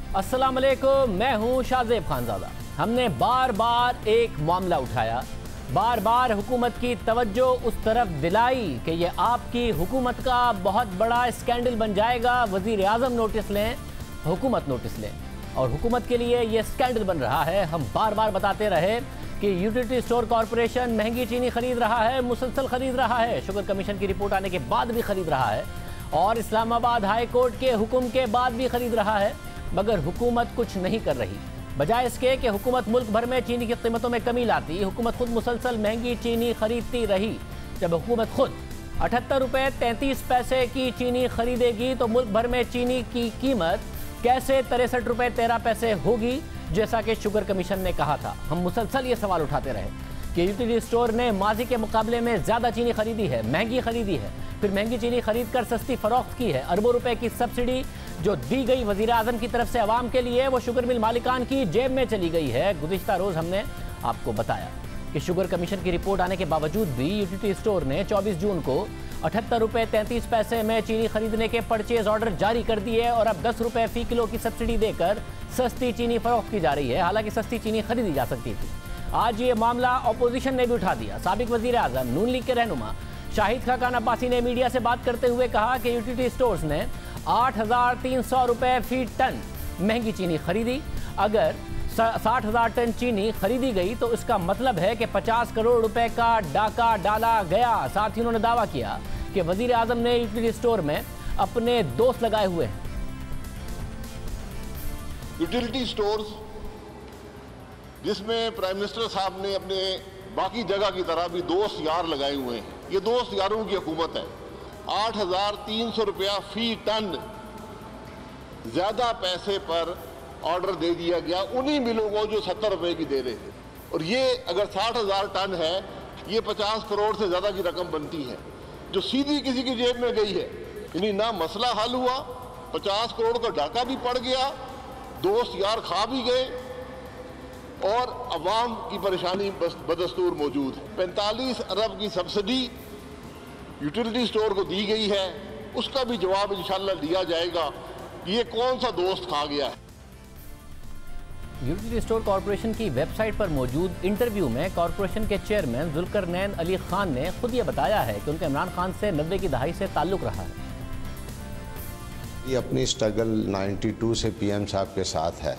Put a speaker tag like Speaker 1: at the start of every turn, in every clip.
Speaker 1: अस्सलाम वालेकुम, मैं हूं शाहजेब खानजादा। हमने बार बार एक मामला उठाया, बार बार हुकूमत की तवज्जो उस तरफ दिलाई कि ये आपकी हुकूमत का बहुत बड़ा स्कैंडल बन जाएगा। वज़ीर आज़म नोटिस लें, हुकूमत नोटिस लें, और हुकूमत के लिए ये स्कैंडल बन रहा है। हम बार बार बताते रहे कि यूटिलिटी स्टोर कॉरपोरेशन महंगी चीनी खरीद रहा है, मुसलसल खरीद रहा है, शुगर कमीशन की रिपोर्ट आने के बाद भी खरीद रहा है, और इस्लामाबाद हाई कोर्ट के हुक्म के बाद भी खरीद रहा है, मगर हुकूमत कुछ नहीं कर रही। बजाय इसके कि हुकूमत मुल्क भर में चीनी की कीमतों में कमी लाती, हुकूमत खुद मुसलसल महंगी चीनी खरीदती रही। जब हुकूमत खुद 78 रुपये 33 पैसे की चीनी खरीदेगी तो मुल्क भर में चीनी की कीमत कैसे 63 रुपये 13 पैसे होगी, जैसा कि शुगर कमीशन ने कहा था। हम मुसलसल ये सवाल उठाते रहे कि यूटिलिटी स्टोर ने माजी के मुकाबले में ज़्यादा चीनी खरीदी है, महंगी खरीदी है, फिर महंगी चीनी खरीद कर सस्ती फरोख्त की है। अरबों रुपए की सब्सिडी जो दी गई वज़ीर आज़म की तरफ से आवाम के लिए, वो शुगर मिल मालिकान की जेब में चली गई है। गुज़िश्ता रोज़ हमने आपको बताया कि शुगर कमीशन की रिपोर्ट आने के बावजूद भी यूटिलिटी स्टोर ने 24 जून को 78 रुपये 33 पैसे में चीनी खरीदने के परचेज ऑर्डर जारी कर दिए, और अब 10 रुपये फ़ी किलो की सब्सिडी देकर सस्ती चीनी फरोख्त की जा रही है। हालांकि सस्ती चीनी खरीदी जा सकती थी। आज ये मामला अपोजिशन ने भी उठा दिया। साबिक वज़ीर आज़म नून लीग के रहनुमा शाहिद खाकान अब्बासी ने मीडिया से बात करते हुए कहा कि यूटिलिटी स्टोर्स ने 8,300 रुपये फी टन महंगी चीनी खरीदी। अगर 60,000 टन चीनी खरीदी गई तो इसका मतलब है कि 50 करोड़ रुपए का डाका डाला गया। साथ ही उन्होंने दावा किया कि वज़ीर आज़म ने यूटिलिटी स्टोर में अपने दोस्त लगाए हुए हैं।
Speaker 2: यूटिलिटी स्टोर्स जिसमें प्राइम मिनिस्टर साहब ने अपने बाकी जगह की तरह भी दोस्त यार लगाए हुए हैं, ये दोस्त यारों की हुकूमत है। 8,300 रुपया फी टन ज्यादा पैसे पर ऑर्डर दे दिया गया उन्हीं मिलों को जो 70 रुपए की दे रहे थे, और ये अगर 60,000 टन है, ये 50 करोड़ से ज्यादा की रकम बनती है जो सीधी किसी की जेब में गई है। यानी ना मसला हल हुआ, 50 करोड़ का डाका भी पड़ गया, दोस्त यार खा भी गए, और अवाम की परेशानी बदस्तूर मौजूद है। 45 अरब की सब्सिडी यूटिलिटी स्टोर को दी गई है, उसका भी जवाब इंशाल्लाह दिया जाएगा कि ये कौन सा दोस्त खा गया है।
Speaker 1: यूटिलिटी स्टोर कॉरपोरेशन की वेबसाइट पर मौजूद इंटरव्यू में कॉरपोरेशन के चेयरमैन जुल्करनैन अली खान ने खुद ये बताया है कि उनका इमरान खान से 90 की दहाई से ताल्लुक रहा है।
Speaker 3: ये अपनी स्ट्रगल 92 से पीएम साहब के साथ है,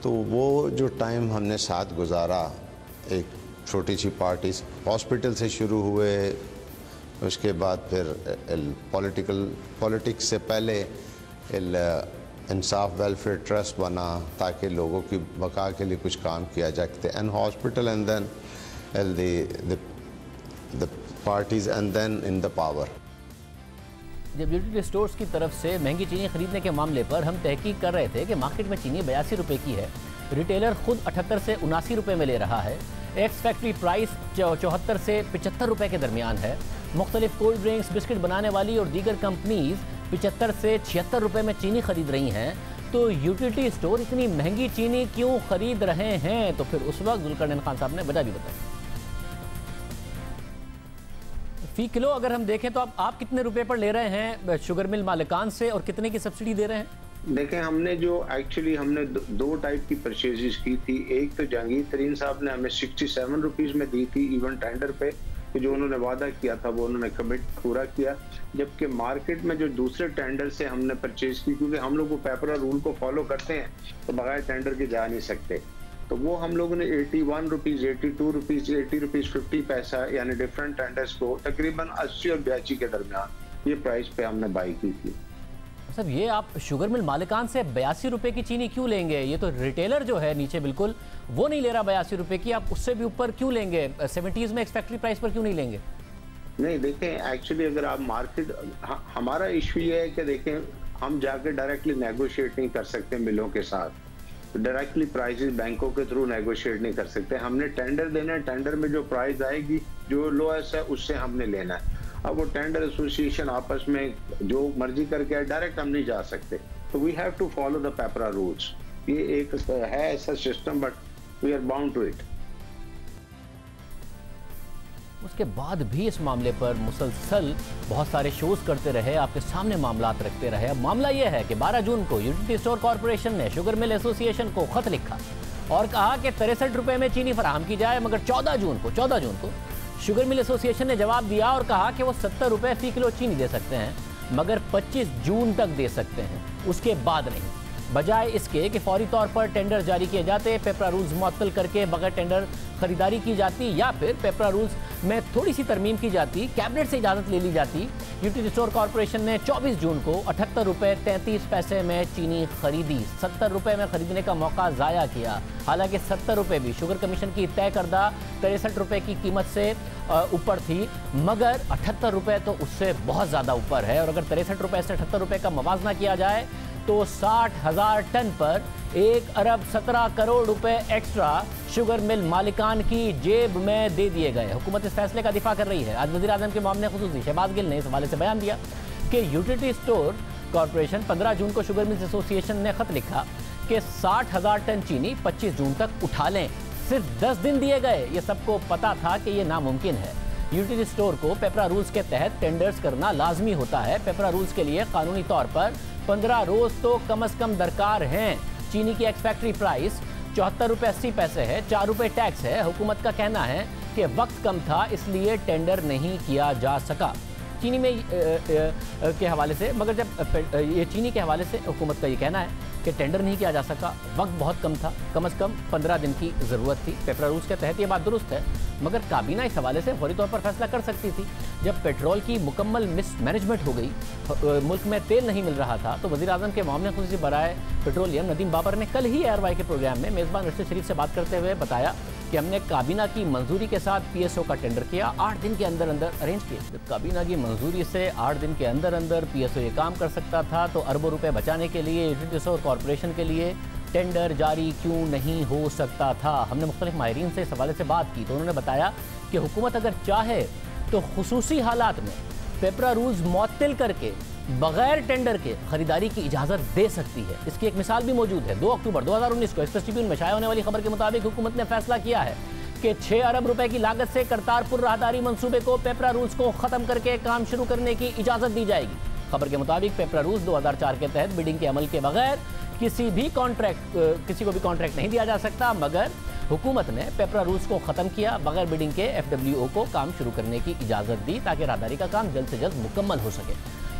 Speaker 3: तो वो जो टाइम हमने साथ गुजारा, एक छोटी सी पार्टी हॉस्पिटल से शुरू हुए, उसके बाद फिर पॉलिटिक्स से पहले इंसाफ वेलफेयर ट्रस्ट बना ताकि लोगों की बका के लिए कुछ काम किया जा सकते, and hospital, and then the parties, and then in the power.
Speaker 1: जब यूटिलिटी स्टोर्स की तरफ से महंगी चीनी खरीदने के मामले पर हम तहकीक कर रहे थे कि मार्केट में चीनी 82 रुपये की है, रिटेलर खुद 78 से 79 रुपये में ले रहा है, एक्स फैक्ट्री प्राइस 74 से 75 रुपये के दरमियान है, मुख्तलिफ कोल्ड ड्रिंक्स बिस्किट बनाने वाली और दीगर कंपनीज 75 से 76 रुपये में चीनी खरीद रही हैं, तो यूटिलिटी स्टोर इतनी महंगी चीनी क्यों खरीद रहे हैं? तो फिर उस वक्त जुल्करनैन खान साहब ने वजह भी बताई। फी किलो अगर हम देखें तो आप कितने रुपए पर ले रहे हैं शुगर मिल मालिकान से, और कितने की सब्सिडी दे रहे हैं?
Speaker 4: देखें, हमने हमने दो टाइप की परचेजेस की थी। एक तो जहांगीर तरीन साहब ने हमें 67 रुपीज़ में दी थी इवन टेंडर पे, तो जो उन्होंने वादा किया था वो उन्होंने कमिट पूरा किया। जबकि मार्केट में जो दूसरे टेंडर से हमने परचेज की, क्योंकि हम लोग वो पेपरा रूल को फॉलो करते हैं तो बगैर टेंडर के जा नहीं सकते, तो वो हम लोगों ने 81 रुपीज़, 82 रुपीज़, 80 रुपीज़ 50 पैसा, यानी डिफरेंट टेंडर्स को तकरीबन 80 और 82 के दरमियान ये प्राइस पे हमने बाई की थी।
Speaker 1: सर, ये आप शुगर मिल मालिकान से 82 रुपये की चीनी क्यों लेंगे? ये तो रिटेलर जो है नीचे बिल्कुल वो नहीं ले रहा 82 रुपये की, आप उससे भी ऊपर क्यों लेंगे? 70s में फैक्ट्री प्राइस पर क्यों नहीं लेंगे?
Speaker 4: नहीं, देखें, एक्चुअली अगर आप मार्केट, हमारा इशू ये है कि देखें, हम जाके डायरेक्टली नेगोशिएट नहीं कर सकते मिलों के साथ, डायरेक्टली प्राइसेस बैंकों के थ्रू नेगोशिएट नहीं कर सकते। हमने टेंडर देना है, टेंडर में जो प्राइस आएगी, जो लोएस्ट है, उससे हमने लेना है। अब वो टेंडर एसोसिएशन आपस में जो मर्जी करके डायरेक्ट हम नहीं जा सकते, तो we have to follow the paper rules. ये एक है ऐसा system, but we are bound to it.
Speaker 1: उसके बाद भी इस मामले पर मुसलसल बहुत सारे शोज करते रहे, आपके सामने मामलात रखते रहे। अब मामला यह है कि 12 जून को यूटिलिटी स्टोर कॉर्पोरेशन ने शुगर मिल एसोसिएशन को खत लिखा और कहा कि 63 रुपये में चीनी फराहम की जाए, मगर 14 जून को शुगर मिल एसोसिएशन ने जवाब दिया और कहा कि वो 70 रुपये फी किलो चीनी दे सकते हैं, मगर 25 जून तक दे सकते हैं, उसके बाद नहीं। बजाय इसके कि फौरी तौर पर टेंडर जारी किए जाते, पेपरा रूल्स मुअत्तल करके बगैर टेंडर खरीदारी की जाती, या फिर पेपरा रूल्स में थोड़ी सी तरमीम की जाती, कैबिनेट से इजाज़त ले ली जाती। यूटिलिटी स्टोर कॉर्पोरेशन ने 24 जून को 78 रुपये 33 पैसे में चीनी खरीदी, 70 रुपये में खरीदने का मौका ज़ाया किया। हालांकि 70 रुपये भी शुगर कमीशन की तय करदा 63 रुपये की कीमत से ऊपर थी, मगर 78 रुपये तो उससे बहुत ज़्यादा ऊपर है। और अगर 63 रुपये से 78 रुपये का मवाजना किया जाए तो 60,000 टन पर 1 अरब 17 करोड़ रुपए एक्स्ट्रा शुगर मिल मालिकान की जेब में दे दिए गए। हुकूमत इस फैसले का दिफा कर रही है। आज वज़ीर आज़म के मामले खुसूसी शहबाज गिल ने इस हवाले से बयान दिया कि यूटिलिटी स्टोर कॉर्पोरेशन 15 जून को शुगर मिल्स एसोसिएशन ने खत लिखा कि 60,000 टन चीनी 25 जून तक उठा लें। सिर्फ 10 दिन दिए गए। ये सबको पता था कि ये नामुमकिन है। यूटिलिटी स्टोर को पेपरा रूल्स के तहत टेंडर्स करना लाजमी होता है। पेपरा रूल्स के लिए कानूनी तौर पर 15 रोज तो कम से कम दरकार हैं। चीनी की एक्स फैक्ट्री प्राइस 74 रुपये 80 पैसे है, 4 रुपये टैक्स है। हुकूमत का कहना है कि वक्त कम था इसलिए टेंडर नहीं किया जा सका। चीनी में के हवाले से, मगर जब ये चीनी के हवाले से हुकूमत का ये कहना है कि टेंडर नहीं किया जा सका, वक्त बहुत कम था, कम से कम 15 दिन की ज़रूरत थी। पेपरा रूल्स के तहत ये बात दुरुस्त है, मगर काबीना इस हवाले से फौरी तौर पर फैसला कर सकती थी। जब पेट्रोल की मुकम्मल मिसमैनेजमेंट हो गई, मुल्क में तेल नहीं मिल रहा था, तो वज़ीर आज़म के मामले खुसूसी बराए पेट्रोलियम नदीम बाबर ने कल ही ARY के प्रोग्राम में मेज़बान रशीद शरीफ से बात करते हुए बताया कि हमने काबीना की मंजूरी के साथ PSO का टेंडर किया, 8 दिन के अंदर अंदर अरेंज किया। काबीना की मंजूरी से 8 दिन के अंदर अंदर PSO ये काम कर सकता था, तो अरबों रुपए बचाने के लिए यूटिलिटी स्टोर कॉर्पोरेशन के लिए टेंडर जारी क्यों नहीं हो सकता था। हमने मुख्तलिफ माहिरीन से इस हवाले से बात की तो उन्होंने बताया कि हुकूमत अगर चाहे तो खुसूसी हालात में पेपरा रूल्स मुअत्तल करके बगैर टेंडर के खरीदारी की इजाज़त दे सकती है। इसकी एक मिसाल भी मौजूद है। 2 अक्टूबर 2019 को एक्सप्रेस ट्रिब्यून में शाया होने वाली खबर के मुताबिक हुकूमत ने फैसला किया है कि 6 अरब रुपए की लागत से करतारपुर राहदारी मंसूबे को पेपरा रूल्स को ख़त्म करके काम शुरू करने की इजाज़त दी जाएगी। खबर के मुताबिक पेपरा रूल्स 2004 के तहत बिडिंग के अमल के बगैर किसी को भी कॉन्ट्रैक्ट नहीं दिया जा सकता, मगर हुकूमत ने पेपरा रूल्स को ख़त्म किया, बगैर बिडिंग के FWO को काम शुरू करने की इजाज़त दी ताकि राहदारी का काम जल्द से जल्द मुकम्मल हो सके।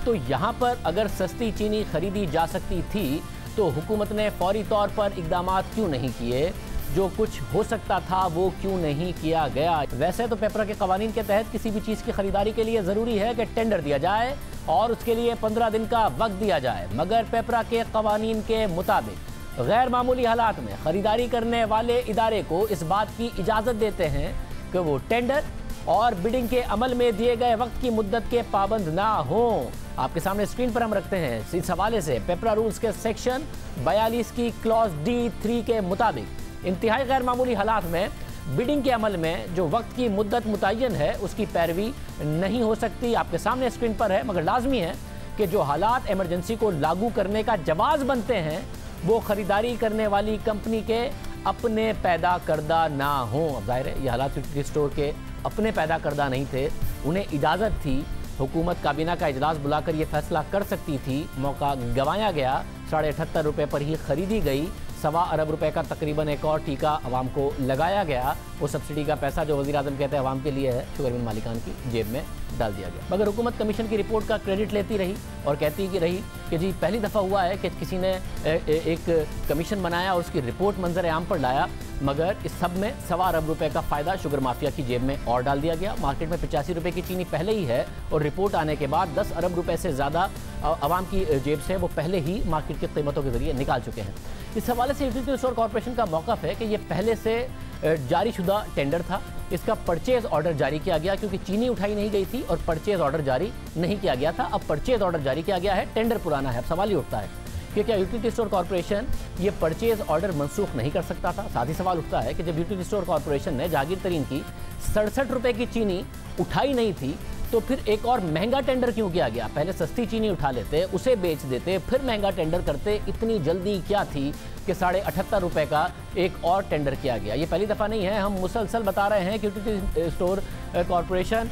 Speaker 1: तो यहाँ पर अगर सस्ती चीनी खरीदी जा सकती थी तो हुकूमत ने फौरी तौर पर इक़दामात क्यों नहीं किए? जो कुछ हो सकता था वो क्यों नहीं किया गया? वैसे तो पेपरा के कवानीन के तहत किसी भी चीज़ की खरीदारी के लिए ज़रूरी है कि टेंडर दिया जाए और उसके लिए 15 दिन का वक्त दिया जाए, मगर पेपरा के कवानीन के मुताबिक गैर मामूली हालात में खरीदारी करने वाले इदारे को इस बात की इजाज़त देते हैं कि वो टेंडर और बिडिंग के अमल में दिए गए वक्त की मुद्दत के पाबंद ना हों। आपके सामने स्क्रीन पर हम रखते हैं। इस हवाले से पेपरा रूल्स के सेक्शन 42 की क्लॉज D3 के मुताबिक इंतहाई गैर मामूली हालात में बिडिंग के अमल में जो वक्त की मुद्दत मुतय्यन है उसकी पैरवी नहीं हो सकती। आपके सामने स्क्रीन पर है, मगर लाजमी है कि जो हालात इमरजेंसी को लागू करने का जवाज़ बनते हैं वो खरीदारी करने वाली कंपनी के अपने पैदा करदा ना हो। अब जाहिर है ये हालात यूटिलिटी स्टोर के अपने पैदा करदा नहीं थे, उन्हें इजाज़त थी। हुकूमत काबीना का इजलास बुलाकर ये फैसला कर सकती थी, मौका गंवाया गया। 78.5 रुपये पर ही खरीदी गई। 1.25 अरब रुपए का तकरीबन एक और टीका अवाम को लगाया गया। वो सब्सिडी का पैसा जो वज़ीर आज़म कहते हैं अवाम के लिए है, शुगर मिल मालिकान की जेब में डाल दिया गया। मगर हुकूमत कमीशन की रिपोर्ट का क्रेडिट लेती रही और कहती रही कि जी पहली दफ़ा हुआ है कि किसी ने एक कमीशन बनाया और उसकी रिपोर्ट मंजर आम पर लाया, मगर इस सब में 1.25 अरब रुपए का फ़ायदा शुगर माफिया की जेब में और डाल दिया गया। मार्केट में 85 रुपए की चीनी पहले ही है और रिपोर्ट आने के बाद 10 अरब रुपए से ज़्यादा आवाम की जेब से वो पहले ही मार्केट की कीमतों के जरिए निकाल चुके हैं। इस हवाले से यूटिलिटी स्टोर कॉर्पोरेशन का मौक़िफ़ है कि ये पहले से जारी शुदा टेंडर था। इसका परचेज ऑर्डर जारी किया गया क्योंकि चीनी उठाई नहीं गई थी और परचेज ऑर्डर जारी नहीं किया गया था। अब परचेज ऑर्डर जारी किया गया है, टेंडर पुराना है। अब सवाल ये उठता है कि क्या यूटिलिटी स्टोर कॉर्पोरेशन ये परचेज ऑर्डर मनसूख नहीं कर सकता था? साथ ही सवाल उठता है कि जब यूटिलिटी स्टोर कॉर्पोरेशन ने जहांगीर तरीन की 67 रुपए की चीनी उठाई नहीं थी तो फिर एक और महंगा टेंडर क्यों किया गया? पहले सस्ती चीनी उठा लेते, उसे बेच देते, फिर महंगा टेंडर करते। इतनी जल्दी क्या थी कि 78.5 रुपए का एक और टेंडर किया गया? ये पहली दफ़ा नहीं है, हम मुसलसल बता रहे हैं कि utility store corporation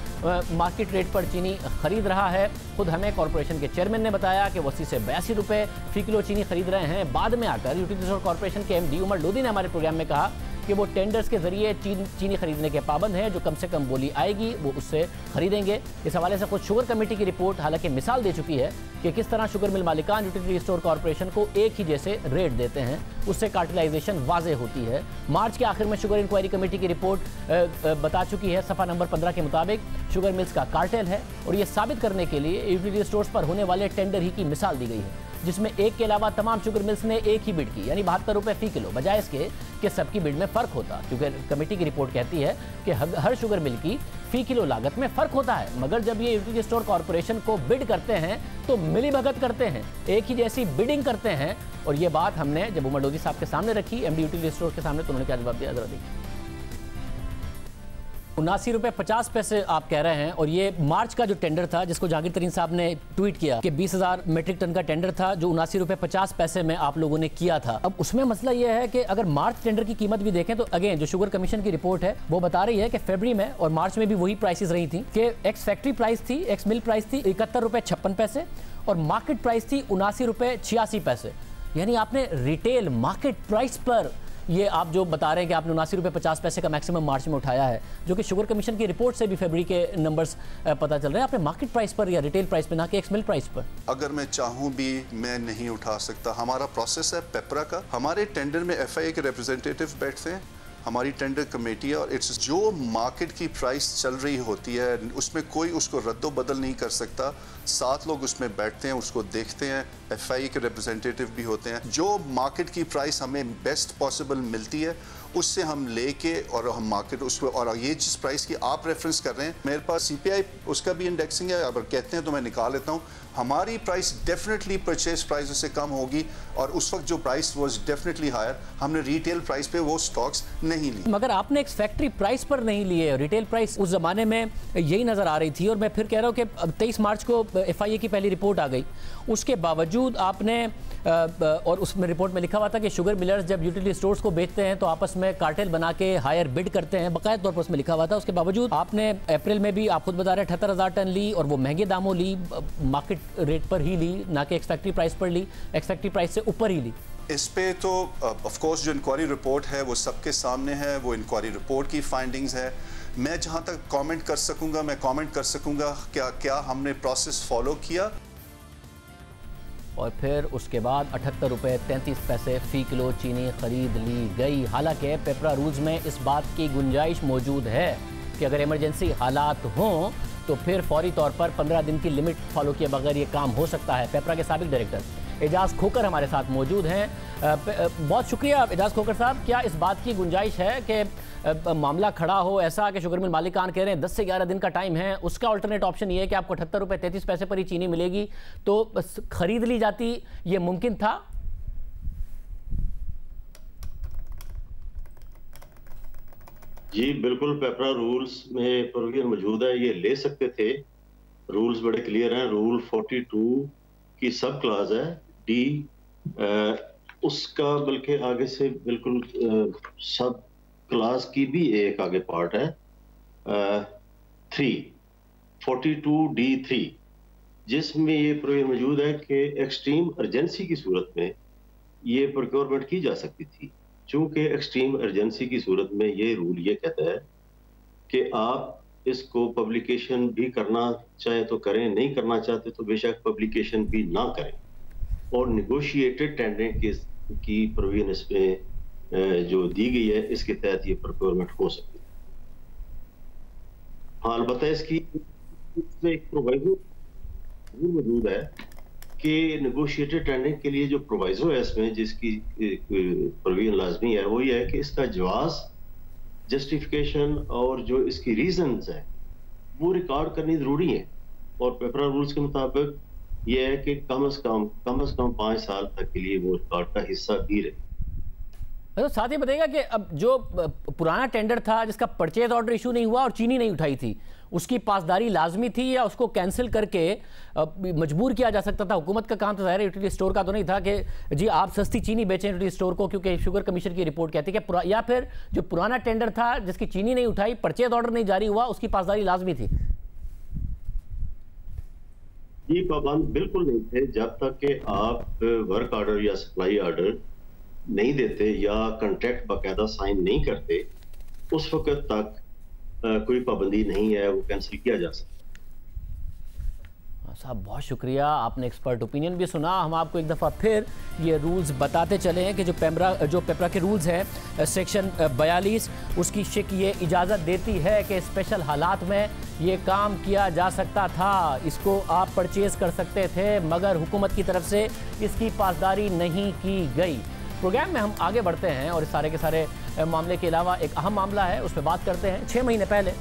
Speaker 1: market rate पर चीनी खरीद रहा है। खुद हमें कॉरपोरेशन के चेयरमैन ने बताया कि वो 80 से 82 रुपये फी किलो चीनी खरीद रहे हैं। बाद में आकर यूटिलिटी स्टोर कॉरपोरेशन के MD उमर लोधी ने हमारे प्रोग्राम में कहा कि वो टेंडर्स के जरिए चीनी खरीदने के पाबंद हैं, जो कम से कम बोली आएगी वो उससे खरीदेंगे। इस हवाले से खुद शुगर कमेटी की रिपोर्ट हालांकि मिसाल दे चुकी है कि किस तरह शुगर मिल मालिकान यूटिलिटी स्टोर कॉरपोरेशन को एक ही जैसे रेट देते हैं, उससे कार्टेलाइजेशन वाजे होती है। मार्च के आखिर में शुगर इंक्वायरी कमेटी की रिपोर्ट बता चुकी है, सफ़ा नंबर 15 के मुताबिक शुगर मिल्स का कार्टेल है, और ये साबित करने के लिए यूटिलिटी स्टोर्स पर होने वाले टेंडर ही की मिसाल दी गई है, जिसमें एक के अलावा तमाम शुगर मिल्स ने एक ही बिड की, यानी 72 रुपये फी किलो, बजाय इसके कि सबकी बिड में फ़र्क होता। क्योंकि कमेटी की रिपोर्ट कहती है कि हर शुगर मिल की फी किलो लागत में फ़र्क होता है, मगर जब ये यूटिलिटी स्टोर कॉरपोरेशन को बिड करते हैं तो मिली भगत करते हैं, एक ही जैसी बिडिंग करते हैं। और ये बात हमने जब उमर लोधी साहब के सामने रखी, MD यूटिलिटी स्टोर के सामने, तो उन्होंने क्या जवाब दिया, जरा देखिए। 79 रुपये 50 पैसे आप कह रहे हैं, और ये मार्च का जो टेंडर था जिसको जहांगीर तरीन साहब ने ट्वीट किया कि 20,000 मीट्रिक टन का टेंडर था, जो 79 रुपये 50 पैसे में आप लोगों ने किया था। अब उसमें मसला ये है कि अगर मार्च टेंडर की कीमत भी देखें तो अगेन जो शुगर कमीशन की रिपोर्ट है वो बता रही है कि फरवरी में और मार्च में भी वही प्राइसेस रही थी कि एक्स फैक्ट्री प्राइस थी, एक्स मिल प्राइस थी 71 रुपये 56 पैसे, और मार्केट प्राइस थी 79 रुपये 86 पैसे। यानी आपने रिटेल मार्केट प्राइस पर ये आप जो बता रहे हैं कि आपने 79 रुपये 50 पैसे का मैक्सिमम मार्च में उठाया है, जो कि शुगर कमीशन की रिपोर्ट से भी फरवरी के नंबर्स पता चल रहे हैं, आपने मार्केट प्राइस पर या रिटेल प्राइस पर, ना कि एक्स मिल प्राइस पर।
Speaker 5: अगर मैं चाहूँ भी मैं नहीं उठा सकता। हमारा प्रोसेस है पेपरा का, हमारे टेंडर में FIA के रिप्रेजेंटेटिव बैठते हैं, हमारी टेंडर कमेटी है, और इट्स जो मार्केट की प्राइस चल रही होती है उसमें कोई उसको रद्दो बदल नहीं कर सकता। 7 लोग उसमें बैठते हैं, उसको देखते हैं, FIA के रिप्रेजेंटेटिव भी होते हैं। जो मार्केट की प्राइस हमें बेस्ट पॉसिबल मिलती है उससे हम लेके और हम मार्केट उसको, और ये जिस प्राइस की आप रेफरेंस कर रहे हैं, मेरे पास CPI उसका भी इंडेक्सिंग है, अगर कहते हैं तो मैं निकाल लेता हूँ। हमारी प्राइस डेफिनेटली परचेज प्राइस से कम होगी, और उस वक्त जो प्राइस वाज डेफिनेटली हायर, हमने रिटेल प्राइस पे वो स्टॉक्स नहीं ली।
Speaker 1: मगर आपने एक फैक्ट्री प्राइस पर नहीं लिए, रिटेल प्राइस उस जमाने में यही नजर आ रही थी। और मैं फिर कह रहा हूँ कि 23 मार्च को FIA की पहली रिपोर्ट आ गई, उसके बावजूद आपने और उसमें रिपोर्ट में लिखा हुआ था कि शुगर मिलर्स जब यूटिलिटी स्टोर्स को बेचते हैं तो आपस में कार्टेल बना के हायर बिड करते हैं, बकायदा तौर पर उसमें लिखा हुआ था। उसके बावजूद आपने अप्रैल में भी, आप खुद बता रहे हैं, 78,000 टन ली, और वो महंगे दामों ली, मार्केट रेट पर ही ली, ना कि एक्स फैक्ट्री प्राइस पर ली, एक्स फैक्ट्री प्राइस से ऊपर ही ली।
Speaker 5: इस पे तो ऑफ कोर्स जो इंक्वायरी रिपोर्ट है वो सबके सामने है, वो इंक्वायरी रिपोर्ट की फाइंडिंग्स है। मैं जहां तक कमेंट कर सकूंगा मैं कमेंट कर सकूंगा क्या हमने प्रोसेस फॉलो किया।
Speaker 1: और फिर उसके बाद 78 रुपये 33 पैसे फी किलो चीनी खरीद ली गई। हालांकि पेपरा रूल्स में इस बात की गुंजाइश मौजूद है कि अगर इमरजेंसी हालात हों तो फिर फौरी तौर पर 15 दिन की लिमिट फॉलो किए बगैर ये काम हो सकता है। पेपरा के साबिक डायरेक्टर एजाज खोकर हमारे साथ मौजूद हैं। बहुत शुक्रिया एजाज खोकर साहब। क्या इस बात की गुंजाइश है कि मामला खड़ा हो ऐसा कि शुगर मिल मालिकान कह रहे हैं 10 से 11 दिन का टाइम है, उसका अल्टरनेट ऑप्शन ये है कि आपको 78 रुपये 33 पैसे पर ही चीनी मिलेगी, तो खरीद ली जाती, ये मुमकिन था?
Speaker 6: जी बिल्कुल, पेपरा रूल्स में प्रोविजन मौजूद है, ये ले सकते थे। रूल्स बड़े क्लियर हैं। रूल 42 की सब क्लास है डी, उसका बल्कि आगे से बिल्कुल सब क्लास की भी एक आगे पार्ट है 42D3, जिसमें ये प्रोविजन मौजूद है कि एक्सट्रीम अर्जेंसी की सूरत में ये प्रोक्योरमेंट की जा सकती थी। चूंकि एक्सट्रीम अर्जेंसी की सूरत में ये रूल ये कहता है कि आप इसको पब्लिकेशन भी करना चाहे तो करें, नहीं करना चाहते तो बेशक पब्लिकेशन भी ना करें, और निगोशिएटेड टेंडरिंग की प्रोविजन इसमें जो दी गई है इसके तहत ये प्रोक्योरमेंट हो सकती है। हाँ, अलबत्ता इसकी एक प्रोवाइजो मौजूद है कि नेगोशिएटेड टेंडरिंग के लिए जो प्रोवाइजो है इसमें, जिसकी प्रोविजन लाजमी है, वो ये है कि इसका जवाज, जस्टिफिकेशन और जो इसकी रीजंस है वो रिकॉर्ड करनी जरूरी है। और पेपरा रूल्स के मुताबिक ये है कि कम से कम 5 साल तक के लिए वो रिकॉर्ड का हिस्सा भी रहे।
Speaker 1: तो साथ ही बताइएगा कि अब जो पुराना टेंडर था जिसका परचेज ऑर्डर इशू नहीं हुआ और चीनी नहीं उठाई थी, उसकी पासदारी लाजमी थी या उसको कैंसिल करके मजबूर किया जा सकता था? हुकूमत का काम तो ज़ाहिर यूटिलिटी स्टोर का तो नहीं था कि जी आप सस्ती चीनी बेचें यूटिलिटी स्टोर को, क्योंकि शुगर कमीशन की रिपोर्ट कहती है कि या फिर जो पुराना टेंडर था जिसकी चीनी नहीं उठाई, परचेज ऑर्डर नहीं जारी हुआ, उसकी पासदारी लाजमी थी?
Speaker 6: ये पाबंद बिल्कुल नहीं थे। जब तक कि आप वर्क ऑर्डर या सप्लाई ऑर्डर नहीं देते या कॉन्ट्रैक्ट बाकायदा साइन नहीं करते, उस वक्त तक कोई पाबंदी नहीं है, वो कैंसिल किया जा सकता है।
Speaker 1: साहब बहुत शुक्रिया, आपने एक्सपर्ट ओपिनियन भी सुना। हम आपको एक दफ़ा फिर ये रूल्स बताते चले हैं कि जो पेपरा के रूल्स हैं सेक्शन 42 उसकी शिक ये इजाज़त देती है कि स्पेशल हालात में ये काम किया जा सकता था, इसको आप परचेज़ कर सकते थे, मगर हुकूमत की तरफ से इसकी पासदारी नहीं की गई। प्रोग्राम में हम आगे बढ़ते हैं और इस सारे के सारे मामले के अलावा एक अहम मामला है, उस पर बात करते हैं। 6 महीने पहले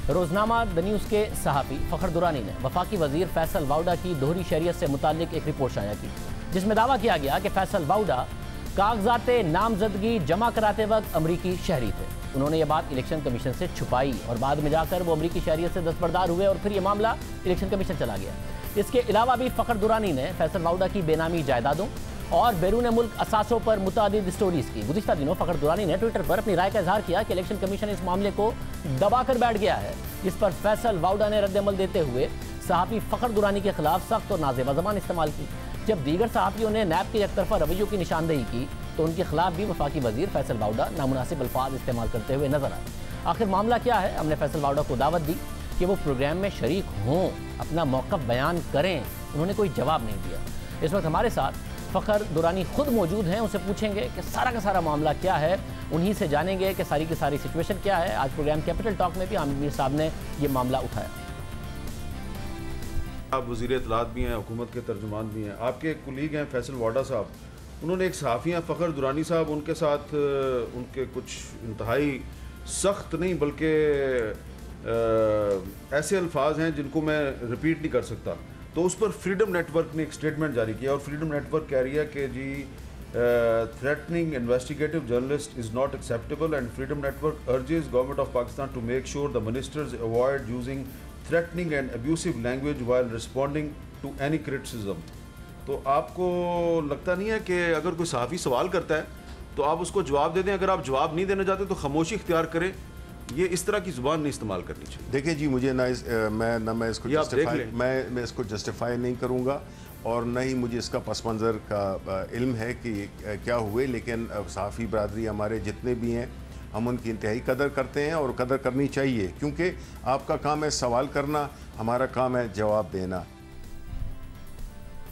Speaker 1: रोज़नामा द न्यूज़ के सहाफ़ी फ़खर दुरानी ने वफाकी वज़ीर फैसल वाउडा की दोहरी शरीयत से मुताल्लिक एक रिपोर्ट शाया की, जिसमें दावा किया गया कि फैसल वाउडा कागजात नामजदगी जमा कराते वक्त अमरीकी शहरी थे। उन्होंने ये बात इलेक्शन कमीशन से छुपाई और बाद में जाकर वो अमरीकी शहरियत से दस्तबरदार हुए और फिर ये मामला इलेक्शन कमीशन चला गया। इसके अलावा भी फ़खर दुरानी ने फैसल वाउडा की बेनामी जायदादों और बैरून मुल्क असासों पर मुतादिद स्टोरीज की। गुज़िश्ता दिनों फ़खर दुरानी ने ट्विटर पर अपनी राय का इजहार किया कि इलेक्शन कमीशन इस मामले को दबाकर बैठ गया है। इस पर फैसल वाउडा ने रद्दअमल देते हुए सहाफ़ी फ़खर दुरानी के खिलाफ सख्त और नाज़ेबा ज़बान इस्तेमाल की। जब दीगर सहाफ़ियों ने नैब के एकतरफा रवैयों की निशानदेही की तो उनके खिलाफ भी वफाकी वज़ीर फैसल वाउडा नामुनासिब अल्फाज इस्तेमाल करते हुए नजर आए। आखिर मामला क्या है? हमने फैसल वाउडा को दावत दी कि वो प्रोग्राम में शरीक हों, अपना मौक़िफ़ बयान करें, उन्होंने कोई जवाब नहीं दिया। इस वक्त हमारे साथ फ़खर दुरानी खुद मौजूद हैं, उनसे पूछेंगे कि सारा का सारा मामला क्या है, उन्हीं से जानेंगे कि सारी की सारी सिचुएशन क्या है। आज प्रोग्राम कैपिटल टॉक में भी आमिर साहब ने ये मामला उठाया।
Speaker 7: आप वज़ीर इत्तलात भी हैं, हुकूमत के तर्जुमान भी हैं, आपके कुलीग हैं फैसल वाडा साहब, उन्होंने एक सहाफ़ी हैं फ़खर दुरानी साहब, उनके साथ उनके कुछ इंतहाई सख्त नहीं बल्कि ऐसे अल्फाज हैं जिनको मैं रिपीट नहीं कर सकता। तो उस पर फ्रीडम नेटवर्क ने एक स्टेटमेंट जारी किया और फ्रीडम नेटवर्क कह रही है कि जी threatening investigative journalist is not acceptable and freedom network urges government of Pakistan to make sure the ministers avoid using threatening and abusive language while responding to any criticism. तो आपको लगता नहीं है कि अगर कोई सहाफ़ी सवाल करता है तो आप उसको जवाब दे दें? अगर आप जवाब नहीं देना चाहते तो खामोशी इख्तियार करें, ये इस तरह की जुबान नहीं इस्तेमाल करनी चाहिए।
Speaker 8: देखिए जी, मुझे मैं इसको जस्टिफाई नहीं करूँगा और न ही मुझे इसका पस मंज़र का इल्म है कि क्या हुए, लेकिन सहाफ़ी बरादरी हमारे जितने भी हैं हम उनकी इंतहाई कदर करते हैं और कदर करनी चाहिए, क्योंकि आपका काम है सवाल करना, हमारा काम है जवाब देना।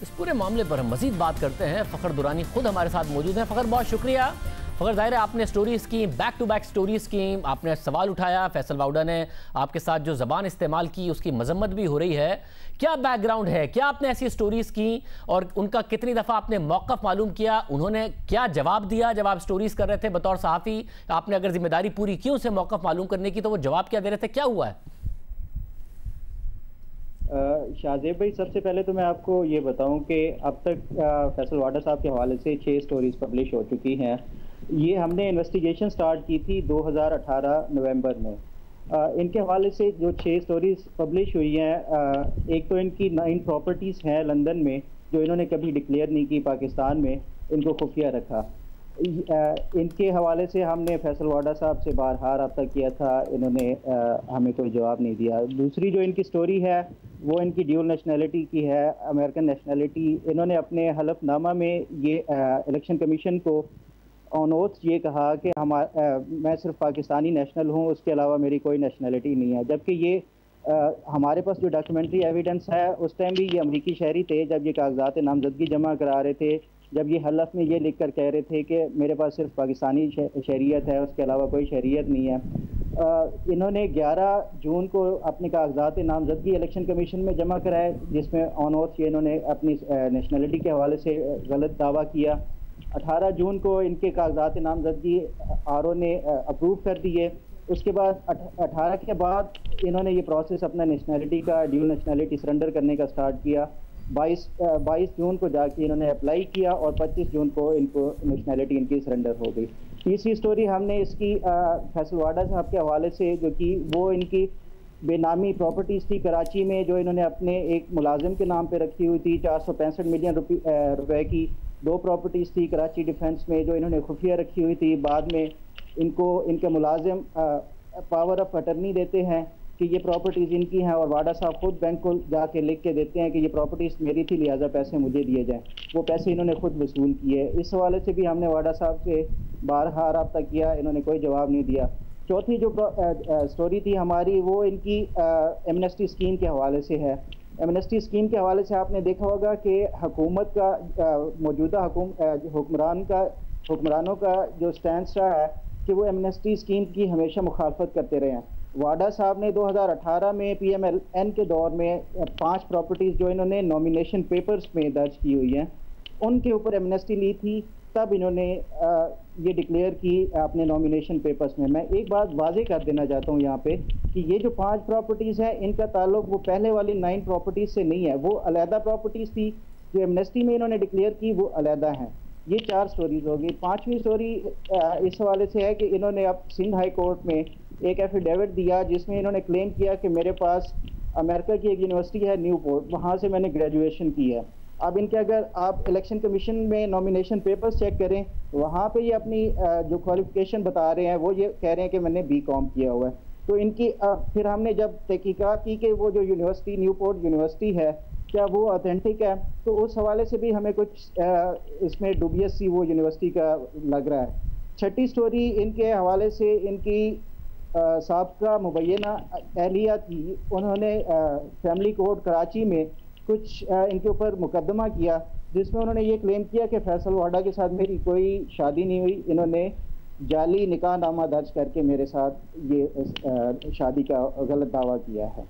Speaker 1: इस पूरे मामले पर हम मज़ीद बात करते हैं। फ़खर दुरानी खुद हमारे साथ मौजूद हैं। फ़खर बहुत शुक्रिया। फ़खर, ज़ाहिर है आपने स्टोरीज़ की, बैक टू बैक स्टोरीज़ की, आपने सवाल उठाया, फैसल वाउडा ने आपके साथ जो ज़बान इस्तेमाल की उसकी मजम्मत भी हो रही है। क्या बैकग्राउंड है, क्या आपने ऐसी स्टोरीज़ की और उनका कितनी दफ़ा आपने मौक़िफ़ मालूम किया, उन्होंने क्या जवाब दिया जब आप स्टोरीज़ कर रहे थे बतौर सहाफ़ी? आपने अगर जिम्मेदारी पूरी की उनसे मौक़िफ़ मालूम करने की तो वो जवाब क्या दे रहे थे, क्या हुआ है?
Speaker 9: शाहजेब भाई, सबसे पहले तो मैं आपको ये बताऊं कि अब तक फैसल वाडा साहब के हवाले से 6 स्टोरीज पब्लिश हो चुकी हैं। ये हमने इन्वेस्टिगेशन स्टार्ट की थी 2018 नवंबर में। इनके हवाले से जो 6 स्टोरीज पब्लिश हुई हैं, एक तो इनकी 9 प्रॉपर्टीज़ हैं लंदन में जो इन्होंने कभी डिक्लेयर नहीं की पाकिस्तान में, इनको खुफिया रखा। इनके हवाले से हमने फैसल वाडा साहब से बारहा रब्ता किया था, इन्होंने हमें कोई जवाब नहीं दिया। दूसरी जो इनकी स्टोरी है वो इनकी ड्यूल नेशनैलिटी की है, अमेरिकन नेशनैलिटी। इन्होंने अपने हलफनामा में ये इलेक्शन कमीशन को ऑन ओथ ये कहा कि मैं सिर्फ पाकिस्तानी नेशनल हूँ, उसके अलावा मेरी कोई नेशनैलिटी नहीं है। जबकि ये हमारे पास जो डॉक्यूमेंट्री एविडेंस है उस टाइम भी ये अमरीकी शहरी थे जब ये कागजात नामजदगी जमा करा रहे थे, जब ये हलफ में ये लिख कर कह रहे थे कि मेरे पास सिर्फ पाकिस्तानी शहरियत है, उसके अलावा कोई शहरियत नहीं है। इन्होंने 11 जून को अपने कागजात नामजदगी इलेक्शन कमीशन में जमा कराए, जिसमें ऑन ओथ इन्होंने अपनी नेशनलिटी के हवाले से गलत दावा किया। 18 जून को इनके कागजात नामजदगी आरओ ने अप्रूव कर दिए। उसके बाद 18 के बाद इन्होंने ये प्रोसेस अपना नेशनलिटी का ड्यूल नेशनलिटी सरेंडर करने का स्टार्ट किया। 22 जून को जाके इन्होंने अप्लाई किया और 25 जून को इनको नेशनैलिटी इनकी सरेंडर हो गई। तीसरी स्टोरी हमने इसकी फैसल वाडा साहब के हवाले से, जो कि वो इनकी बेनामी प्रॉपर्टीज़ थी कराची में, जो इन्होंने अपने एक मुलाजिम के नाम पे रखी हुई थी। 465 मिलियन रुपए की 2 प्रॉपर्टीज़ थी कराची डिफेंस में, जो इन्होंने खुफिया रखी हुई थी। बाद में इनको इनके मुलाजिम पावर ऑफ अटर्नी देते हैं कि ये प्रॉपर्टीज़ इनकी हैं, और वाडा साहब खुद बैंक को जाके लिख के देते हैं कि ये प्रॉपर्टीज़ मेरी थी, लिहाजा पैसे मुझे दिए जाएँ। वो पैसे इन्होंने खुद वसूल किए। इस हवाले से भी हमने वाडा साहब से बारहा रब्ता किया, इन्होंने कोई जवाब नहीं दिया। चौथी जो स्टोरी थी हमारी, वो इनकी एमनेस्टी स्कीम के हवाले से है। एमनेस्टी स्कीम के हवाले से आपने देखा होगा कि हुकूमत का मौजूदा हुक्मरानों का जो स्टैंड रहा है कि वो एमनेस्टी स्कीम की हमेशा मुखालफत करते रहे हैं। वाडा साहब ने 2018 में PMLN के दौर में 5 प्रॉपर्टीज़ जो इन्होंने नॉमिनेशन पेपर्स में दर्ज की हुई हैं, उनके ऊपर एमनेस्टी ली थी। तब इन्होंने ये डिक्लेयर की अपने नॉमिनेशन पेपर्स में। मैं एक बात वाजे कर देना चाहता हूँ यहाँ पे कि ये जो 5 प्रॉपर्टीज़ हैं, इनका ताल्लुक वो पहले वाली 9 प्रॉपर्टीज़ से नहीं है। वो अलहदा प्रॉपर्टीज़ थी, जो एमनेस्टी में इन्होंने डिक्लेयर की वो अलहदा हैं। ये 4 स्टोरीज हो गई। 5वीं स्टोरी इस हवाले से है कि इन्होंने अब सिंध हाई कोर्ट में एक एफिडेविट दिया, जिसमें इन्होंने क्लेम किया कि मेरे पास अमेरिका की एक यूनिवर्सिटी है न्यूपोर्ट, वहाँ से मैंने ग्रेजुएशन की है। अब इनके अगर आप इलेक्शन कमीशन में नॉमिनेशन पेपर्स चेक करें, वहाँ पे ये अपनी जो क्वालिफिकेशन बता रहे हैं, वो ये कह रहे हैं कि मैंने BCom किया हुआ है। तो इनकी फिर हमने जब तहकीकात की कि वो जो यूनिवर्सिटी न्यूपोर्ट यूनिवर्सिटी है क्या वो ऑथेंटिक है, तो उस हवाले से भी हमें कुछ इसमें डुबियस सी वो यूनिवर्सिटी का लग रहा है। छठी स्टोरी इनके हवाले से इनकी साबका मुबैना एहलिया थी, उन्होंने फैमिली कोर्ट कराची में कुछ इनके ऊपर मुकदमा किया, जिसमें उन्होंने ये क्लेम किया कि फैसल वाडा के साथ मेरी कोई शादी नहीं हुई। इन्होंने जाली निकाहनामा दर्ज करके मेरे साथ ये शादी का गलत दावा किया है।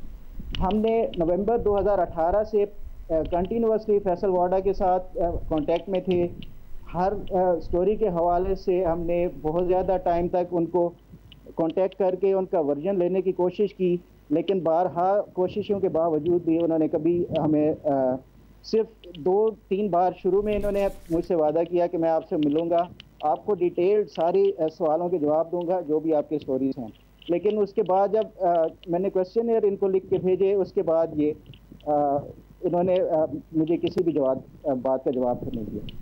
Speaker 9: हमने नवंबर 2018 से कंटिन्यूसली फैसल वाडा के साथ कांटेक्ट में थे। हर स्टोरी के हवाले से हमने बहुत ज़्यादा टाइम तक उनको कांटेक्ट करके उनका वर्जन लेने की कोशिश की, लेकिन बारहा कोशिशों के बावजूद भी उन्होंने कभी हमें सिर्फ 2-3 बार शुरू में इन्होंने मुझसे वादा किया कि मैं आपसे मिलूँगा, आपको डिटेल्ड सारी सवालों के जवाब दूंगा जो भी आपके स्टोरीज हैं। लेकिन उसके बाद जब मैंने क्वेश्चनियर इनको लिख के भेजे, उसके बाद ये इन्होंने मुझे किसी भी बात का जवाब नहीं दिया।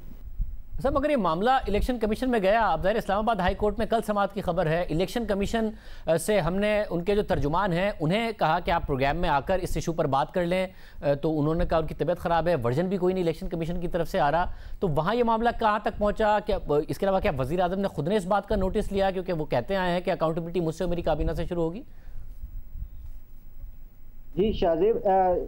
Speaker 1: सर, मगर ये मामला इलेक्शन कमीशन में गया। अब ज़ाहिर इस्लामाबाद हाई कोर्ट में कल समाअत की खबर है। इलेक्शन कमीशन से हमने उनके जो तर्जुमान हैं उन्हें कहा कि आप प्रोग्राम में आकर इस इशू पर बात कर लें, तो उन्होंने कहा उनकी तबीयत ख़राब है, वर्जन भी कोई नहीं इलेक्शन कमीशन की तरफ से आ रहा। तो वहाँ ये मामला कहाँ तक पहुँचा? क्या इसके अलावा क्या वज़ीर आज़म ने खुद ने इस बात का नोटिस लिया, क्योंकि वो कहते आए हैं कि अकाउंटेबिलिटी मुझसे और मेरी काबीना से शुरू होगी?
Speaker 9: जी शाहजेब,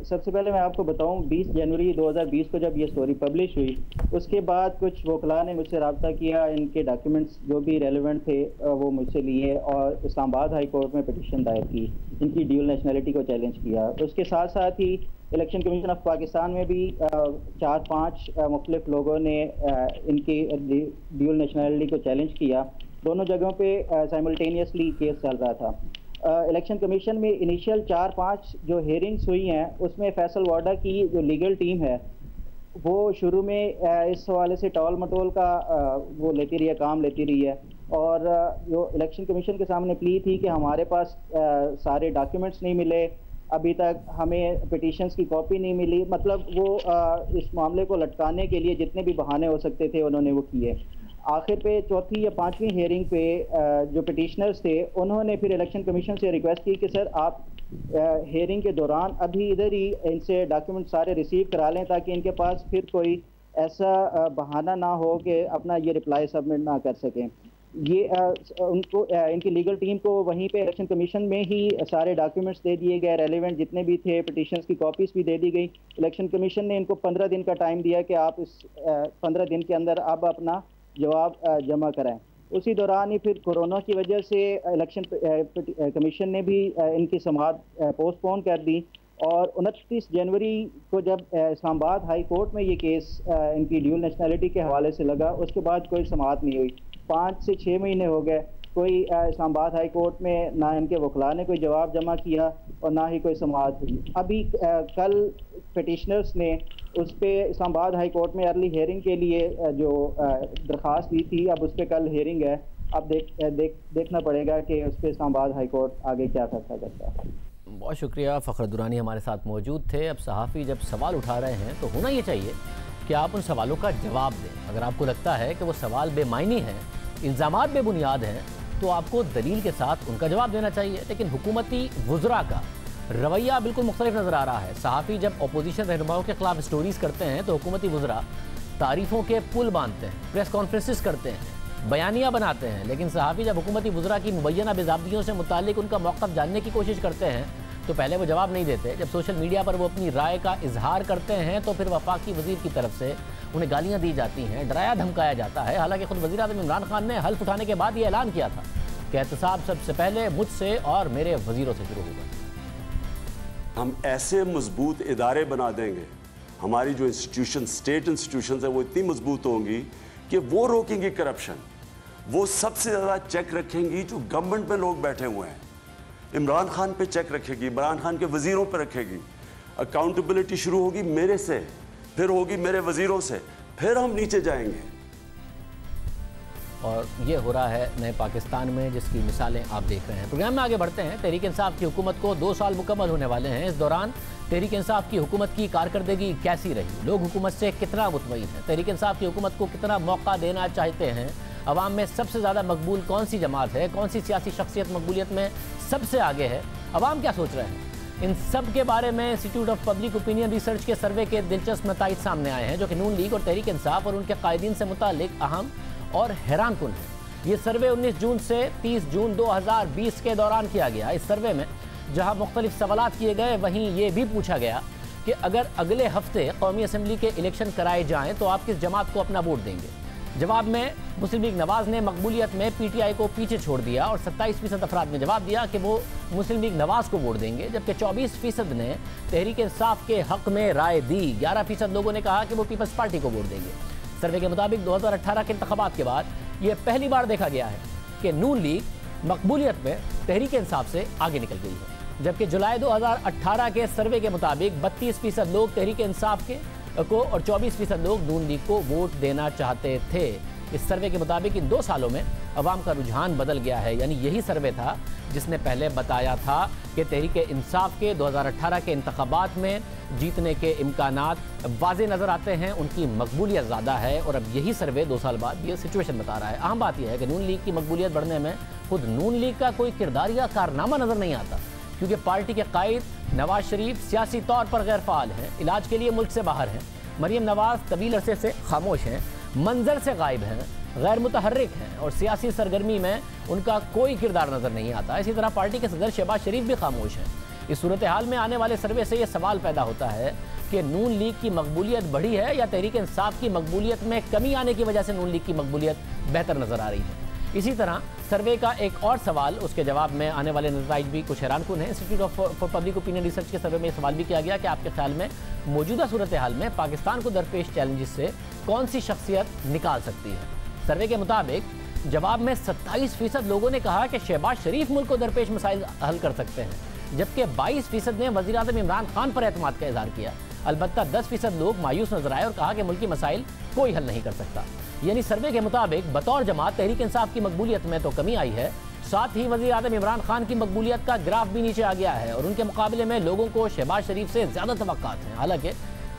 Speaker 9: सबसे पहले मैं आपको बताऊं 20 जनवरी 2020 को जब ये स्टोरी पब्लिश हुई, उसके बाद कुछ वकला ने मुझसे रब्ता किया, इनके डॉक्यूमेंट्स जो भी रेलेवेंट थे वो मुझसे लिए और इस्लामाबाद हाई कोर्ट में पिटीशन दायर की, इनकी ड्यूल नेशनलिटी को चैलेंज किया। उसके साथ साथ ही इलेक्शन कमीशन ऑफ पाकिस्तान में भी 4-5 मुख्तलिफ लोगों ने इनकी ड्यूल नेशनलिटी को चैलेंज किया। दोनों जगहों पर साइमल्टेनियसली केस चल रहा था। इलेक्शन कमीशन में इनिशियल 4-5 जो हेयरिंग्स हुई हैं, उसमें फैसल वाडा की जो लीगल टीम है वो शुरू में इस हवाले से टॉल मटोल का वो लेती रही है, काम लेती रही है। और जो इलेक्शन कमीशन के सामने प्ली थी कि हमारे पास सारे डॉक्यूमेंट्स नहीं मिले, अभी तक हमें पिटीशंस की कॉपी नहीं मिली। मतलब वो इस मामले को लटकाने के लिए जितने भी बहाने हो सकते थे उन्होंने वो किए। आखिर पे 4थी या 5वीं हेयरिंग पे जो पिटिशनर्स थे उन्होंने फिर इलेक्शन कमीशन से रिक्वेस्ट की कि सर आप हेयरिंग के दौरान अभी इधर ही इनसे डॉक्यूमेंट सारे रिसीव करा लें, ताकि इनके पास फिर कोई ऐसा बहाना ना हो कि अपना ये रिप्लाई सबमिट ना कर सकें। ये उनको इनकी लीगल टीम को वहीं पे इलेक्शन कमीशन में ही सारे डॉक्यूमेंट्स दे दिए गए, रेलेवेंट जितने भी थे, पिटिशंस की कॉपीज़ भी दे दी गई। इलेक्शन कमीशन ने इनको 15 दिन का टाइम दिया कि आप इस 15 दिन के अंदर अब अपना जवाब जमा कराएं। उसी दौरान ही फिर कोरोना की वजह से इलेक्शन कमीशन ने भी इनकी समाअत पोस्टपोन कर दी और 29 जनवरी को जब इस्लामाबाद हाई कोर्ट में ये केस इनकी ड्यूल नेशनलिटी के हवाले से लगा, उसके बाद कोई समाअत नहीं हुई। 5 से 6 महीने हो गए, कोई इस्लामाबाद हाई कोर्ट में ना इनके वकला ने कोई जवाब जमा किया और ना ही कोई समाअत हुई। अभी कल पिटिशनर्स ने उस पर इस्लामाबाद हाई कोर्ट में अर्ली हेयरिंग के लिए जो दरख्वास्त दी थी, अब उस पर कल हेयरिंग है। अब देखना पड़ेगा कि उस पर इस्लामाबाद हाई कोर्ट आगे क्या फैसला करता है।
Speaker 1: बहुत शुक्रिया। फ़खर दुरानी हमारे साथ मौजूद थे। अब सहाफ़ी जब सवाल उठा रहे हैं तो होना ये चाहिए कि आप उन सवालों का जवाब दें। अगर आपको लगता है कि वो सवाल बेमायनी हैं, इल्ज़ामात बेबुनियाद हैं, तो आपको दलील के साथ उनका जवाब देना चाहिए। लेकिन हुकूमती वुज़रा का रवैया बिल्कुल मुख्तलिफ नज़र आ रहा है। सहाफ़ी जब अपोजिशन रहनुमाओं के ख़िलाफ़ स्टोरीज़ करते हैं तो हुकूमती वुज़रा तारीफ़ों के पुल बांधते हैं, प्रेस कॉन्फ्रेंसेस करते हैं, बयानियाँ बनाते हैं। लेकिन सहाफ़ी जब हुकूमती वुज़रा की मुबैना बेज़ाब्तियों से मुतालिक उनका मौक़िफ़ जानने की कोशिश करते हैं तो पहले वो जवाब नहीं देते। जब सोशल मीडिया पर वो अपनी राय का इजहार करते हैं तो फिर वफाकी वज़ीर की तरफ से उन्हें गालियाँ दी जाती हैं, डराया धमकाया जाता है। हालांकि खुद वज़ीर आज़म इमरान खान ने हल्फ उठाने के बाद ये ऐलान किया था कि एहतसाब सबसे पहले मुझसे और मेरे वज़ीरों से शुरू होगा।
Speaker 10: हम ऐसे मजबूत इदारे बना देंगे, हमारी जो इंस्टीट्यूशन, स्टेट इंस्टीट्यूशन है वो इतनी मजबूत होंगी कि वो रोकेंगी करप्शन, वो सबसे ज़्यादा चेक रखेंगी जो गवर्नमेंट में लोग बैठे हुए हैं। इमरान खान पे चेक रखेगी, इमरान खान के वज़ीरों पे रखेगी। अकाउंटेबिलिटी शुरू होगी मेरे से, फिर होगी मेरे वज़ीरों से, फिर हम नीचे जाएंगे।
Speaker 1: और ये हो रहा है नए पाकिस्तान में, जिसकी मिसालें आप देख रहे हैं। प्रोग्राम में आगे बढ़ते हैं। तहरीक इंसाफ की हुकूमत को 2 साल मुकम्मल होने वाले हैं। इस दौरान तहरीक इंसाफ की हुकूमत की कारकर्दगी कैसी रही, लोग हुकूमत से कितना मुतमईन हैं, तहरीक इंसाफ की हुकूमत को कितना मौका देना चाहते हैं, अवाम में सबसे ज़्यादा मकबूल कौन सी जमात है, कौन सी सियासी शख्सियत मकबूलियत में सबसे आगे है, अवाम क्या सोच रहे हैं, इन सब के बारे में institute of public opinion research के सर्वे के दिलचस्प नताइज सामने आए हैं, जो कि नून लीग और तहरीक इंसाफ और उनके कायदीन से मुतालिक अहम और हैरानकुन है। ये सर्वे 19 जून से 30 जून 2020 के दौरान किया गया। इस सर्वे में जहां मुख्तलिफ सवालात किए गए, वहीं ये भी पूछा गया कि अगर अगले हफ्ते कौमी असम्बली के इलेक्शन कराए जाएँ तो आप किस जमात को अपना वोट देंगे। जवाब में मुस्लिम लीग नवाज ने मकबूलियत में PTI को पीछे छोड़ दिया और 27% अफराद ने जवाब दिया कि वो मुस्लिम लीग नवाज को वोट देंगे, जबकि 24% ने तहरीक इंसाफ के हक में राय दी। 11% लोगों ने कहा कि वो पीपल्स पार्टी को वोट देंगे। सर्वे के मुताबिक 2018 के इंतखाबात के बाद ये पहली बार देखा गया है कि नून लीग मकबूलियत में तहरीक इंसाफ से आगे निकल गई है, जबकि जुलाई 2018 के सर्वे के मुताबिक 32% लोग तहरीक इंसाफ को और 24% लोग नून लीग को वोट देना चाहते थे। इस सर्वे के मुताबिक इन 2 सालों में अवाम का रुझान बदल गया है। यानी यही सर्वे था जिसने पहले बताया था कि तहरीक इंसाफ के 2018 के इंतखाबात में जीतने के इम्कानात वाज़े नज़र आते हैं, उनकी मकबूलियत ज़्यादा है। और अब यही सर्वे 2 साल बाद ये सिचुएशन बता रहा है। अहम बात यह है कि नून लीग की मकबूलियत बढ़ने में खुद नून लीग का कोई किरदार या कारनामा नज़र नहीं आता, क्योंकि पार्टी के कायद नवाज शरीफ सियासी तौर पर गैर फाल हैं, इलाज के लिए मुल्क से बाहर हैं। मरीम नवाज तवील अरसे से खामोश हैं, मंजर से गायब हैं, गैर मुतहर्रिक हैं और सियासी सरगर्मी में उनका कोई किरदार नज़र नहीं आता। इसी तरह पार्टी के सदर शहबाज शरीफ भी खामोश हैं। इस सूरत हाल में आने वाले सर्वे से ये सवाल पैदा होता है कि नून लीग की मकबूलियत बढ़ी है या तहरीक इंसाफ की मकबूलियत में कमी आने की वजह से नून लीग की मकबूलियत बेहतर नज़र आ रही है। इसी तरह सर्वे का एक और सवाल, उसके जवाब में आने वाले नतीजे भी कुछ हैरानकुन हैं। Institute of public opinion research के सर्वे में सवाल भी किया गया कि आपके ख्याल में मौजूदा सूरत हाल में पाकिस्तान को दरपेश चैलेंजेस से कौन सी शख्सियत निकाल सकती है। सर्वे के मुताबिक जवाब में 27% लोगों ने कहा कि शहबाज शरीफ मुल्क को दरपेश मसाइल हल कर सकते हैं, जबकि 22% ने वज़ीर आज़म इमरान खान पर एतमाद का इज़हार किया। अलबत्ता 10% लोग मायूस नजर आए और कहा कि मुल्की मसाइल कोई हल नहीं कर सकता। यानी सर्वे के मुताबिक बतौर जमात तहरीक इंसाफ की मकबूलियत में तो कमी आई है, साथ ही वज़ीर आज़म इमरान खान की मकबूलियत का ग्राफ भी नीचे आ गया है और उनके मुकाबले में लोगों को शहबाज शरीफ से ज़्यादा तवक्कात हैं। हालांकि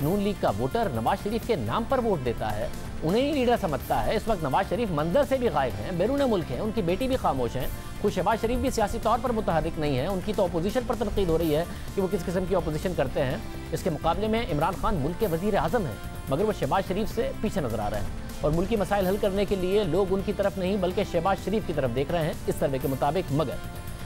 Speaker 1: नून लीग का वोटर नवाज शरीफ के नाम पर वोट देता है, उन्हें ही लीडर समझता है। इस वक्त नवाज शरीफ मंजर से भी गायब हैं, बैरून मुल्क हैं, उनकी बेटी भी खामोश हैं। खुद शहबाज शरीफ भी सियासी तौर पर मुतहर्रिक नहीं है, उनकी तो अपोजिशन पर तनकीद हो रही है कि वो किस किस्म की अपोजिशन करते हैं। इसके मुकाबले में इमरान खान मुल्क के वज़ीर आज़म हैं, मगर वो शहबाज शरीफ से पीछे नजर आ रहे हैं और मुल्की मसाइल हल करने के लिए लोग उनकी तरफ नहीं बल्कि शहबाज शरीफ की तरफ देख रहे हैं इस सर्वे के मुताबिक।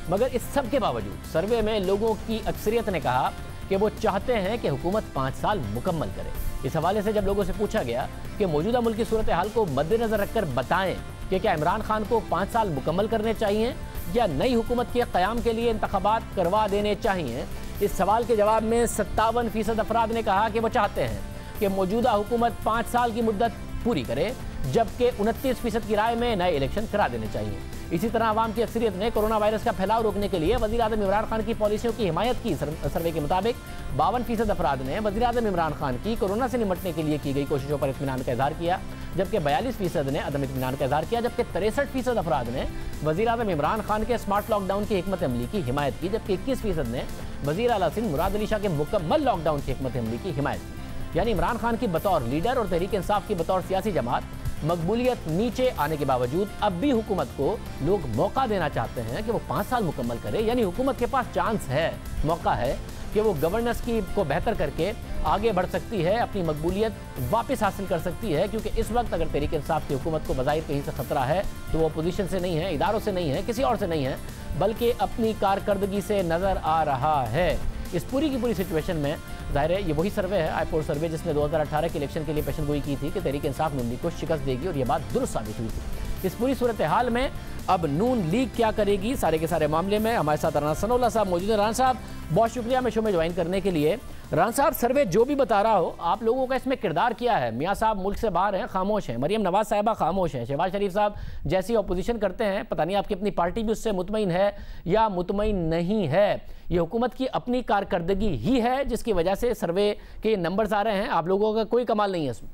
Speaker 1: मगर इस सब के बावजूद सर्वे में लोगों की अक्सरियत ने कहा कि वो चाहते हैं कि हुकूमत 5 साल मुकम्मल करे। इस हवाले से जब लोगों से पूछा गया कि मौजूदा मुल्की सूरत हाल को मद्देनजर रखकर बताएं कि क्या इमरान खान को 5 साल मुकम्मल करने चाहिए या नई हुकूमत के क़याम के लिए इंतखाबात करवा देने चाहिए, इस सवाल के जवाब में 57% अफराद ने कहा कि वो चाहते हैं कि मौजूदा हुकूमत 5 साल की मुद्दत पूरी करे, जबकि 29% की राय में नए इलेक्शन करा देने चाहिए। इसी तरह आवाम की अक्सरियत ने कोरोना वायरस का फैलाव रोकने के लिए वज़ीर आज़म इमरान खान की पॉलिसियों की हिमायत की। सर्वे के मुताबिक 52% अफराद ने वज़ीर आज़म इमरान खान की कोरोना से निपटने के लिए की गई कोशिशों पर इत्मीनान का इजहार किया, जबकि 42% ने अदम इत्मीनान का इजहार किया, जबकि 63% अफराद ने वज़ीर आज़म इमरान खान के स्मार्ट लॉकडाउन की हिकमत अमली की हिमायत की, जबकि 21% ने वज़ीर आला सिंध मुराद अली शाह के मुकम्मल लॉकडाउन की हिकमत अमली की हिमायत की। यानी इमरान खान की बतौर लीडर और तहरीक इंसाफ की बतौर सियासी जमात मकबूलियत नीचे आने के बावजूद अब भी हुकूमत को लोग मौका देना चाहते हैं कि वो 5 साल मुकम्मल करे। यानी हुकूमत के पास चांस है, मौका है कि वो गवर्नेंस को बेहतर करके आगे बढ़ सकती है, अपनी मकबूलियत वापस हासिल कर सकती है। क्योंकि इस वक्त अगर तहरीक इंसाफ की हुकूमत को बज़ाहिर कहीं से खतरा है तो वो अपोजिशन से नहीं है, इदारों से नहीं है, किसी और से नहीं है, बल्कि अपनी कारकर्दगी से नज़र आ रहा है। इस पूरी की पूरी सिचुएशन में ज़ाहिर है ये वही सर्वे है, आईपोल सर्वे, जिसने 2018 के इलेक्शन के लिए पेशनगोई की थी कि तहरीक इंसाफ नून लीग को शिकस्त देगी, और ये बात दुरुस्त साबित हुई थी। इस पूरी सूरत हाल में अब नून लीग क्या करेगी, सारे के सारे मामले में हमारे साथ राना सनोल्ला साहब मौजूद हैं। राना साहब बहुत शुक्रिया मैं शो में ज्वाइन करने के लिए। राना साहब, सर्वे जो भी बता रहा हो, आप लोगों का इसमें किरदार क्या है? मियाँ साहब मुल्क से बाहर हैं, खामोश हैं, मरियम नवाज साहिबा खामोश हैं, शहबाज शरीफ साहब जैसी अपोजिशन करते हैं, पता नहीं आपकी अपनी पार्टी भी उससे मुतमईन है या मुतमईन नहीं है। ये हुकूमत की अपनी कारकर्दगी ही है जिसकी वजह से सर्वे के नंबर्स आ रहे हैं, आप लोगों का कोई कमाल नहीं है इसमें।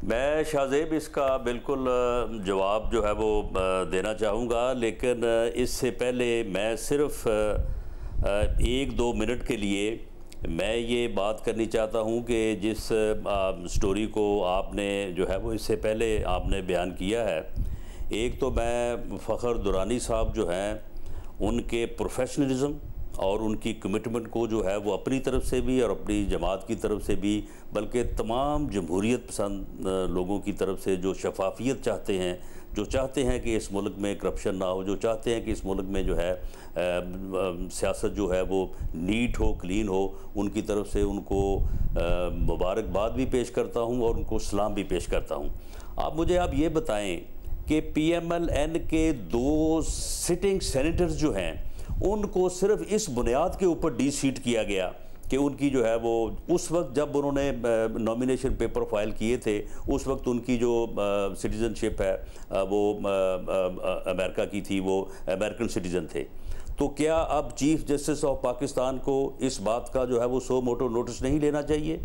Speaker 11: मैं शाहजेब इसका बिल्कुल जवाब जो है वो देना चाहूँगा, लेकिन इससे पहले मैं सिर्फ 1-2 मिनट के लिए मैं ये बात करनी चाहता हूँ कि जिस स्टोरी को आपने जो है वो इससे पहले आपने बयान किया है, एक तो मैं फ़खर दुरानी साहब जो हैं उनके प्रोफेशनलिज्म और उनकी कमिटमेंट को जो है वो अपनी तरफ से भी और अपनी जमात की तरफ से भी, बल्कि तमाम जमहूरियत पसंद लोगों की तरफ से जो शफाफियत चाहते हैं, जो चाहते हैं कि इस मुल्क में करप्शन ना हो, जो चाहते हैं कि इस मुल्क में जो है सियासत जो है वो नीट हो, क्लीन हो, उनकी तरफ से उनको मुबारकबाद भी पेश करता हूँ और उनको सलाम भी पेश करता हूँ। आप मुझे ये बताएं कि PMLN के 2 सिटिंग सेनेटर्स जो हैं उनको सिर्फ इस बुनियाद के ऊपर डी-सीट किया गया कि उनकी जो है वो उस वक्त जब उन्होंने नॉमिनेशन पेपर फाइल किए थे उस वक्त उनकी जो सिटीज़नशिप है वो अमेरिका की थी, वो अमेरिकन सिटीज़न थे। तो क्या अब चीफ जस्टिस ऑफ पाकिस्तान को इस बात का जो है वो सो मोटो नोटिस नहीं लेना चाहिए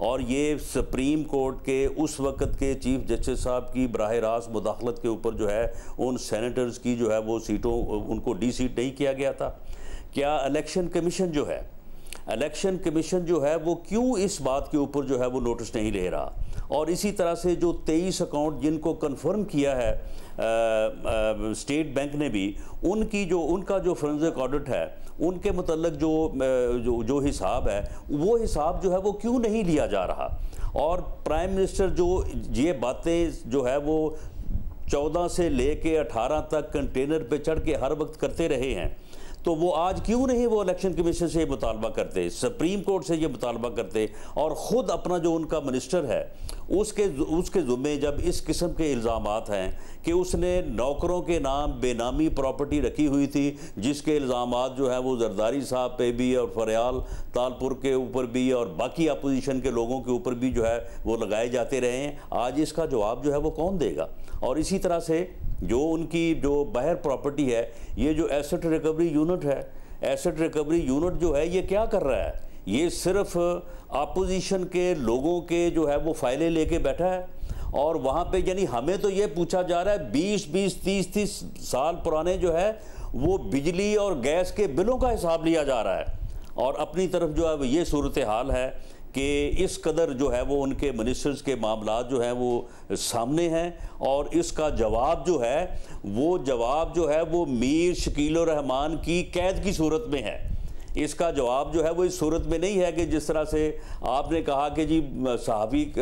Speaker 11: और ये सुप्रीम कोर्ट के उस वक़्त के चीफ जस्टिस साहब की बराह रास्त मुदाखलत के ऊपर जो है उन सेनेटर्स की जो है वो सीटों उनको डी-सीट नहीं किया गया था? क्या इलेक्शन कमीशन जो है वो क्यों इस बात के ऊपर जो है वो नोटिस नहीं ले रहा? और इसी तरह से जो 23 अकाउंट जिनको कंफर्म किया है स्टेट बैंक ने भी, उनका जो फोरेंसिक ऑडिट है उनके मुतल्लक जो हिसाब है वो हिसाब जो है वो क्यों नहीं लिया जा रहा? और प्राइम मिनिस्टर जो ये बातें जो है वो 14 से लेके 18 तक कंटेनर पे चढ़ के हर वक्त करते रहे हैं, तो वो आज क्यों नहीं वो इलेक्शन कमीशन से मुतालबा करते, सुप्रीम कोर्ट से ये मुतालबा करते और ख़ुद अपना जो उनका मिनिस्टर है उसके ज़ुम्मे जब इस किस्म के इल्ज़ामात हैं कि उसने नौकरों के नाम बेनामी प्रॉपर्टी रखी हुई थी, जिसके इल्ज़ामात जो है वो जरदारी साहब पे भी और फरियाल तालपुर के ऊपर भी और बाकी अपोजिशन के लोगों के ऊपर भी जो है वो लगाए जाते रहे हैं, आज इसका जवाब जो है वो कौन देगा? और इसी तरह से जो उनकी जो बाहर प्रॉपर्टी है, ये जो एसेट रिकवरी यूनिट है, एसेट रिकवरी यूनिट जो है ये क्या कर रहा है? ये सिर्फ अपोजिशन के लोगों के जो है वो फाइलें लेके बैठा है और वहाँ पे यानी हमें तो ये पूछा जा रहा है 20-20, 30-30 साल पुराने जो है वो बिजली और गैस के बिलों का हिसाब लिया जा रहा है और अपनी तरफ जो है ये सूरत हाल है कि इस कदर जो है वो उनके मिनिस्टर्स के मामला जो हैं वो सामने हैं और इसका जवाब जो है वो मीर शकील रहमान की कैद की सूरत में है। इसका जवाब जो है वो इस सूरत में नहीं है कि जिस तरह से आपने कहा कि जी सहाफ़ी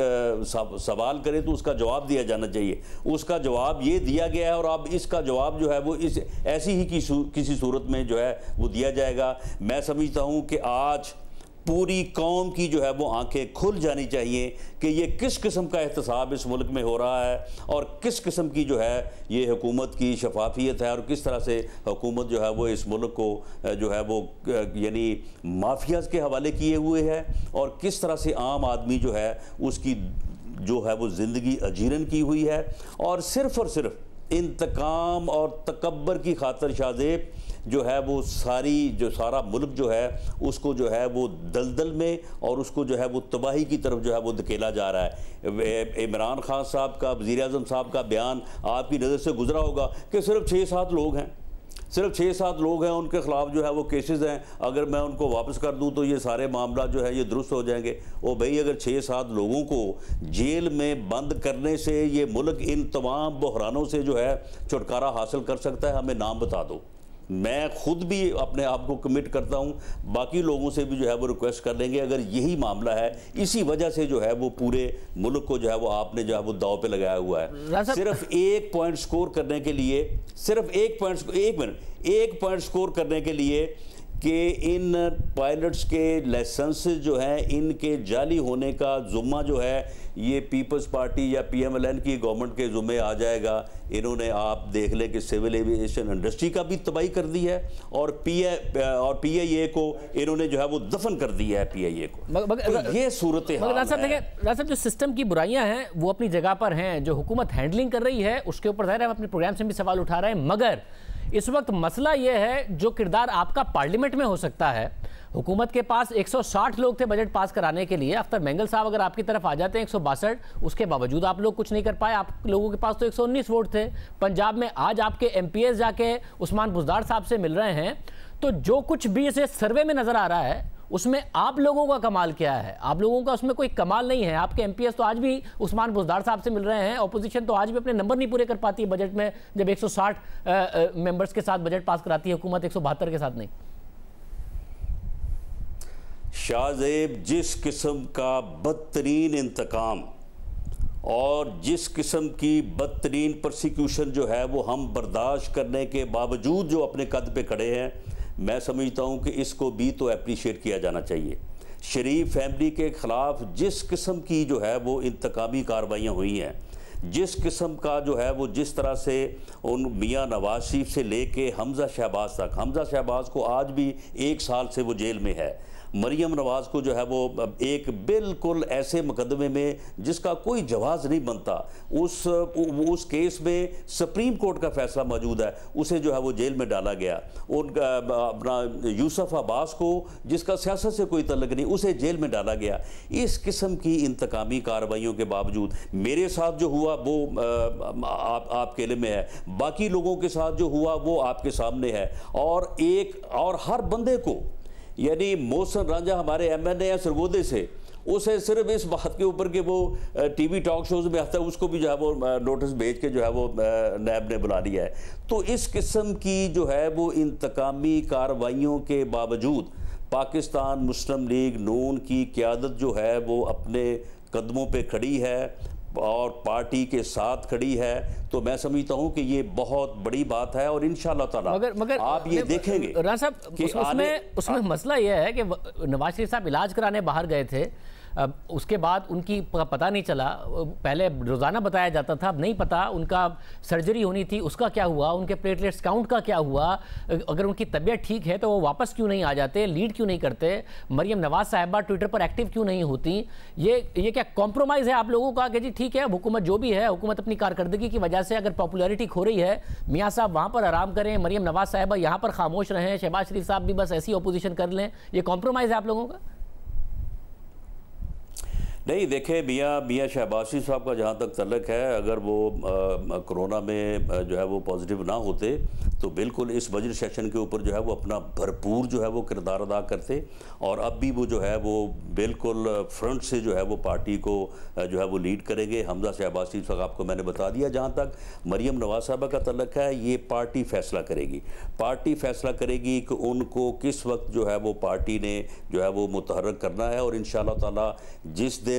Speaker 11: सवाल करे तो उसका जवाब दिया जाना चाहिए, उसका जवाब ये दिया गया है और अब इसका जवाब जो है वो इस ऐसी ही किसी सूरत में जो है वो दिया जाएगा। मैं समझता हूँ कि आज पूरी कौम की जो है वो आंखें खुल जानी चाहिए कि ये किस किस्म का एहतसाब इस मुल्क में हो रहा है और किस किस्म की जो है ये हुकूमत की शफाफियत है और किस तरह से हुकूमत जो है वो इस मुल्क को जो है वो यानी माफियाज के हवाले किए हुए है और किस तरह से आम आदमी जो है उसकी जो है वो ज़िंदगी अजीरन की हुई है। और सिर्फ इंतकाम और तकब्बर की खातर शाहजेब जो है वो सारा मुल्क जो है उसको जो है वो दलदल में और उसको जो है वो तबाही की तरफ जो है वो धकेला जा रहा है। इमरान खान साहब का, वज़ीर आज़म साहब का बयान आपकी नज़र से गुजरा होगा कि सिर्फ 6-7 लोग हैं, सिर्फ 6-7 लोग हैं, उनके ख़िलाफ़ जो है वो केसेस हैं, अगर मैं उनको वापस कर दूं तो ये सारे मामला जो है ये दुरुस्त हो जाएंगे। ओ भाई, अगर 6-7 लोगों को जेल में बंद करने से ये मुल्क इन तमाम बहरानों से जो है छुटकारा हासिल कर सकता है, हमें नाम बता दो। मैं खुद भी अपने आप को कमिट करता हूँ, बाकी लोगों से भी जो है वो रिक्वेस्ट कर लेंगे। अगर यही मामला है, इसी वजह से जो है वो पूरे मुल्क को जो है वो आपने जो है वो दाव पे लगाया हुआ है। सिर्फ 1 पॉइंट स्कोर करने के लिए, सिर्फ 1 पॉइंट स्कोर करने के लिए कि इन पायलट्स के लाइसेंस जो हैं इनके जाली होने का जुम्मा जो है ये पीपल्स पार्टी या PMLN की गवर्नमेंट के जुम्मे आ जाएगा। इन्होंने आप देख लें कि सिविल एविएशन इंडस्ट्री का भी तबाही कर दी है और PIA को इन्होंने जो है वो दफन कर दिया है PIA को। तो ये सूरत हाल है।
Speaker 1: राज साहब, जो सिस्टम की बुराइयां हैं वो अपनी जगह पर हैं, जो हुकूमत हैंडलिंग कर रही है उसके ऊपर ज़ाहिर है हम अपने प्रोग्राम से भी सवाल उठा रहे हैं, मगर इस वक्त मसला यह है जो किरदार आपका पार्लियामेंट में हो सकता है। हुकूमत के पास 160 लोग थे बजट पास कराने के लिए, अख्तर मेंगल साहब अगर आपकी तरफ आ जाते हैं 162, उसके बावजूद आप लोग कुछ नहीं कर पाए। आप लोगों के पास तो 119 वोट थे। पंजाब में आज आपके MPs जाके उस्मान बुज़दार साहब से मिल रहे हैं, तो जो कुछ भी इसे सर्वे में नजर आ रहा है उसमें आप लोगों का कमाल क्या है? आप लोगों का उसमें कोई कमाल नहीं है। आपके MPs तो आज भी उस्मान बुज़दार साहब से मिल रहे हैं, ऑपोजिशन तो आज भी अपने नंबर नहीं पूरे कर पाती है बजट में, जब 160 मेंबर्स के साथ बजट पास कराती है हुकूमत, 172 के साथ नहीं।
Speaker 11: शाहजेब, जिस किस्म का बदतरीन इंतकाम और जिस किस्म की बदतरीन प्रोसिक्यूशन जो है वो हम बर्दाश्त करने के बावजूद जो अपने कद पे खड़े हैं, मैं समझता हूँ कि इसको भी तो अप्रिशिएट किया जाना चाहिए। शरीफ फैमिली के ख़िलाफ़ जिस किस्म की जो है वो इंतकामी कार्रवाइयाँ हुई हैं, जिस किस्म का जो है वो जिस तरह से उन मियाँ नवाज शरीफ से लेके हमज़ा शहबाज तक, हमज़ा शहबाज को आज भी 1 साल से वो जेल में है, मरियम नवाज को जो है वो एक बिल्कुल ऐसे मुकदमे में जिसका कोई जवाब नहीं बनता, उस केस में सुप्रीम कोर्ट का फैसला मौजूद है, उसे जो है वो जेल में डाला गया। उनका अपना यूसुफ अब्बास को जिसका सियासत से कोई तल्लुक नहीं, उसे जेल में डाला गया। इस किस्म की इंतकामी कार्रवाइयों के बावजूद मेरे साथ जो हुआ वो आपके इल्म में है, बाकी लोगों के साथ जो हुआ वो आपके सामने है। और हर बंदे को, यानी मोहसिन रांझा हमारे MNA हैं सरगोदे से, उसे सिर्फ इस बात के ऊपर कि वो TV टॉक शोज में आता है, उसको भी जो है वो नोटिस भेज के जो है वो नैब ने बुला लिया है। तो इस किस्म की जो है वो इंतकामी कार्रवाइयों के बावजूद पाकिस्तान मुस्लिम लीग नून की क़यादत जो है वो अपने कदमों पे खड़ी है और पार्टी के साथ खड़ी है। तो मैं समझता हूं कि ये बहुत बड़ी बात है और इंशाअल्लाह ताला
Speaker 1: मगर
Speaker 11: आप ये देखेंगे।
Speaker 1: राना साहब, उसमें मसला ये है कि नवाज शरीफ साहब इलाज कराने बाहर गए थे, उसके बाद उनकी पता नहीं चला, पहले रोज़ाना बताया जाता था, अब नहीं पता, उनका सर्जरी होनी थी उसका क्या हुआ, उनके प्लेटलेट्स काउंट का क्या हुआ, अगर उनकी तबीयत ठीक है तो वो वापस क्यों नहीं आ जाते, लीड क्यों नहीं करते, मरियम नवाज साहिबा ट्विटर पर एक्टिव क्यों नहीं होती। ये क्या कॉम्प्रोमाइज़ है आप लोगों का कि जी ठीक है हुकूमत जो भी है, हुकूमत अपनी कारकर्दगी की वजह से अगर पॉपुलैरिटी खो रही है, मियाँ साहब वहाँ पर आराम करें, मरियम नवाज साहिबा यहाँ पर खामोश रहें, शहबाज शरीफ साहब भी बस ऐसी अपोजिशन कर लें, ये कॉम्प्रोमाइज़ है आप लोगों का?
Speaker 11: नहीं, देखें, मियाँ शहबाज शरीफ साहब का जहाँ तक तल्लक है, अगर वो कोरोना में जो है वो पॉजिटिव ना होते तो बिल्कुल इस बजट सेशन के ऊपर जो है वो अपना भरपूर जो है वो किरदार अदा करते और अब भी वो जो है वो बिल्कुल फ्रंट से जो है वो पार्टी को जो है वो लीड करेंगे। हमज़ा शहबाज शरीफ साहब आपको मैंने बता दिया। जहाँ तक मरियम नवाज साहबा का तल्लक है, ये पार्टी फैसला करेगी, पार्टी फैसला करेगी कि उनको किस वक्त जो है वो पार्टी ने जो है वो मुतहर्रिक करना है। और इंशाअल्लाह ताला जिस दिन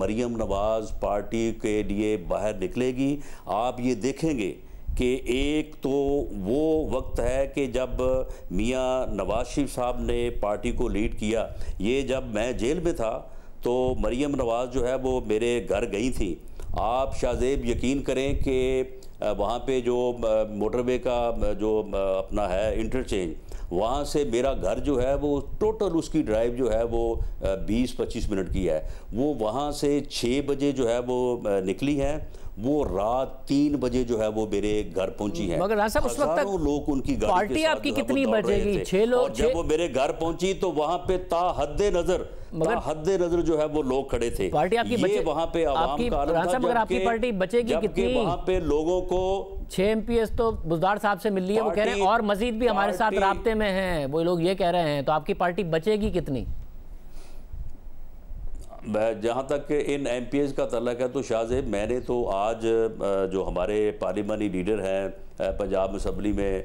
Speaker 11: मरियम नवाज पार्टी के लिए बाहर निकलेगी, आप ये देखेंगे कि एक तो वो वक्त है कि जब मियाँ नवाज शरीफ साहब ने पार्टी को लीड किया। ये जब मैं जेल में था तो मरियम नवाज़ जो है वो मेरे घर गई थी। आप शाहजेब यकीन करें कि वहाँ पे जो मोटरवे का जो अपना है इंटरचेंज, वहाँ से मेरा घर जो है वो टोटल उसकी ड्राइव जो है वो 20-25 मिनट की है। वो वहाँ से 6 बजे जो है वो निकली है, वो रात 3 बजे जो है वो मेरे घर पहुंची है।
Speaker 1: मगर साहब उस वक्त तक
Speaker 11: लोग उनकी गाड़ी
Speaker 1: पार्टी
Speaker 11: के साथ
Speaker 1: आपकी
Speaker 11: जो है वो
Speaker 1: कितनी
Speaker 11: दौड़ रहे
Speaker 1: बजेगी?
Speaker 11: थे।
Speaker 1: 6 लोग।
Speaker 11: और जब वो मेरे घर पहुंची तो वहां पे हद्दे नजर जो है वो लोग खड़े थे।
Speaker 1: पार्टी आपकी
Speaker 11: ये वहां पे आवाम का आलम था।
Speaker 1: मगर आपकी पार्टी बचेगी कितनी?
Speaker 11: वहां पे लोगों को
Speaker 1: 6 MPs तो बुजदार साहब से मिल रही है, वो कह रहे हैं और मजीद भी हमारे साथ राब्ते में हैं, वो लोग ये कह रहे हैं। तो आपकी पार्टी बचेगी कितनी?
Speaker 11: जहाँ तक इन MPs का तल्लक है तो शाहजेब, मैंने तो आज जो हमारे पार्लिमानी लीडर हैं पंजाब असम्बली में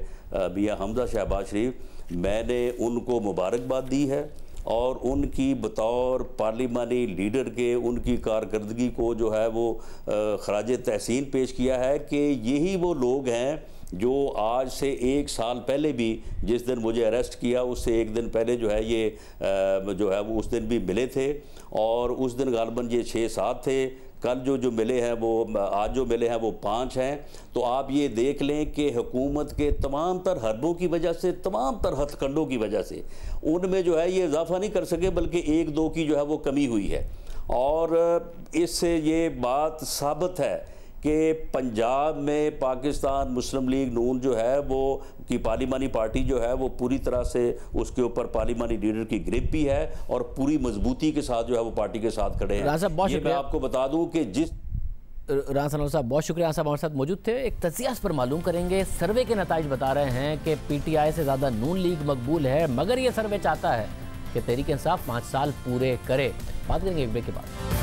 Speaker 11: मियाँ हमजा शहबाज शरीफ, मैंने उनको मुबारकबाद दी है और उनकी बतौर पार्लिमानी लीडर के उनकी कारकर्दगी को जो है वो खराज तहसीन पेश किया है कि यही वो लोग हैं जो आज से 1 साल पहले भी, जिस दिन मुझे अरेस्ट किया उससे 1 दिन पहले जो है ये जो है वो उस दिन भी मिले थे और उस दिन गालबन ये 6-7 थे। कल जो मिले हैं वो, आज जो मिले हैं वो 5 हैं। तो आप ये देख लें कि हुकूमत के तमाम तर हरबों की वजह से, तमाम तर हथकंडों की वजह से उनमें जो है ये इजाफा नहीं कर सके, बल्कि 1-2 की जो है वो कमी हुई है। और इससे ये बात साबित है कि पंजाब में पाकिस्तान मुस्लिम लीग नून जो है वो की पार्लिमानी पार्टी जो है वो पूरी तरह से उसके ऊपर पार्लिमानी लीडर की ग्रिप भी है और पूरी मजबूती के साथ जो है वो पार्टी के साथ खड़े हैं। ये मैं आपको बता दूं कि जिस
Speaker 1: राना सनोर साहब बहुत शुक्रिया, साहब हमारे साथ मौजूद थे। एक तजिया पर मालूम करेंगे। सर्वे के नताइज बता रहे हैं कि PTI से ज़्यादा नून लीग मकबूल है, मगर ये सर्वे चाहता है कि तहरीक इंसाफ 5 साल पूरे करे। बात करेंगे एक ब्रेक के बाद।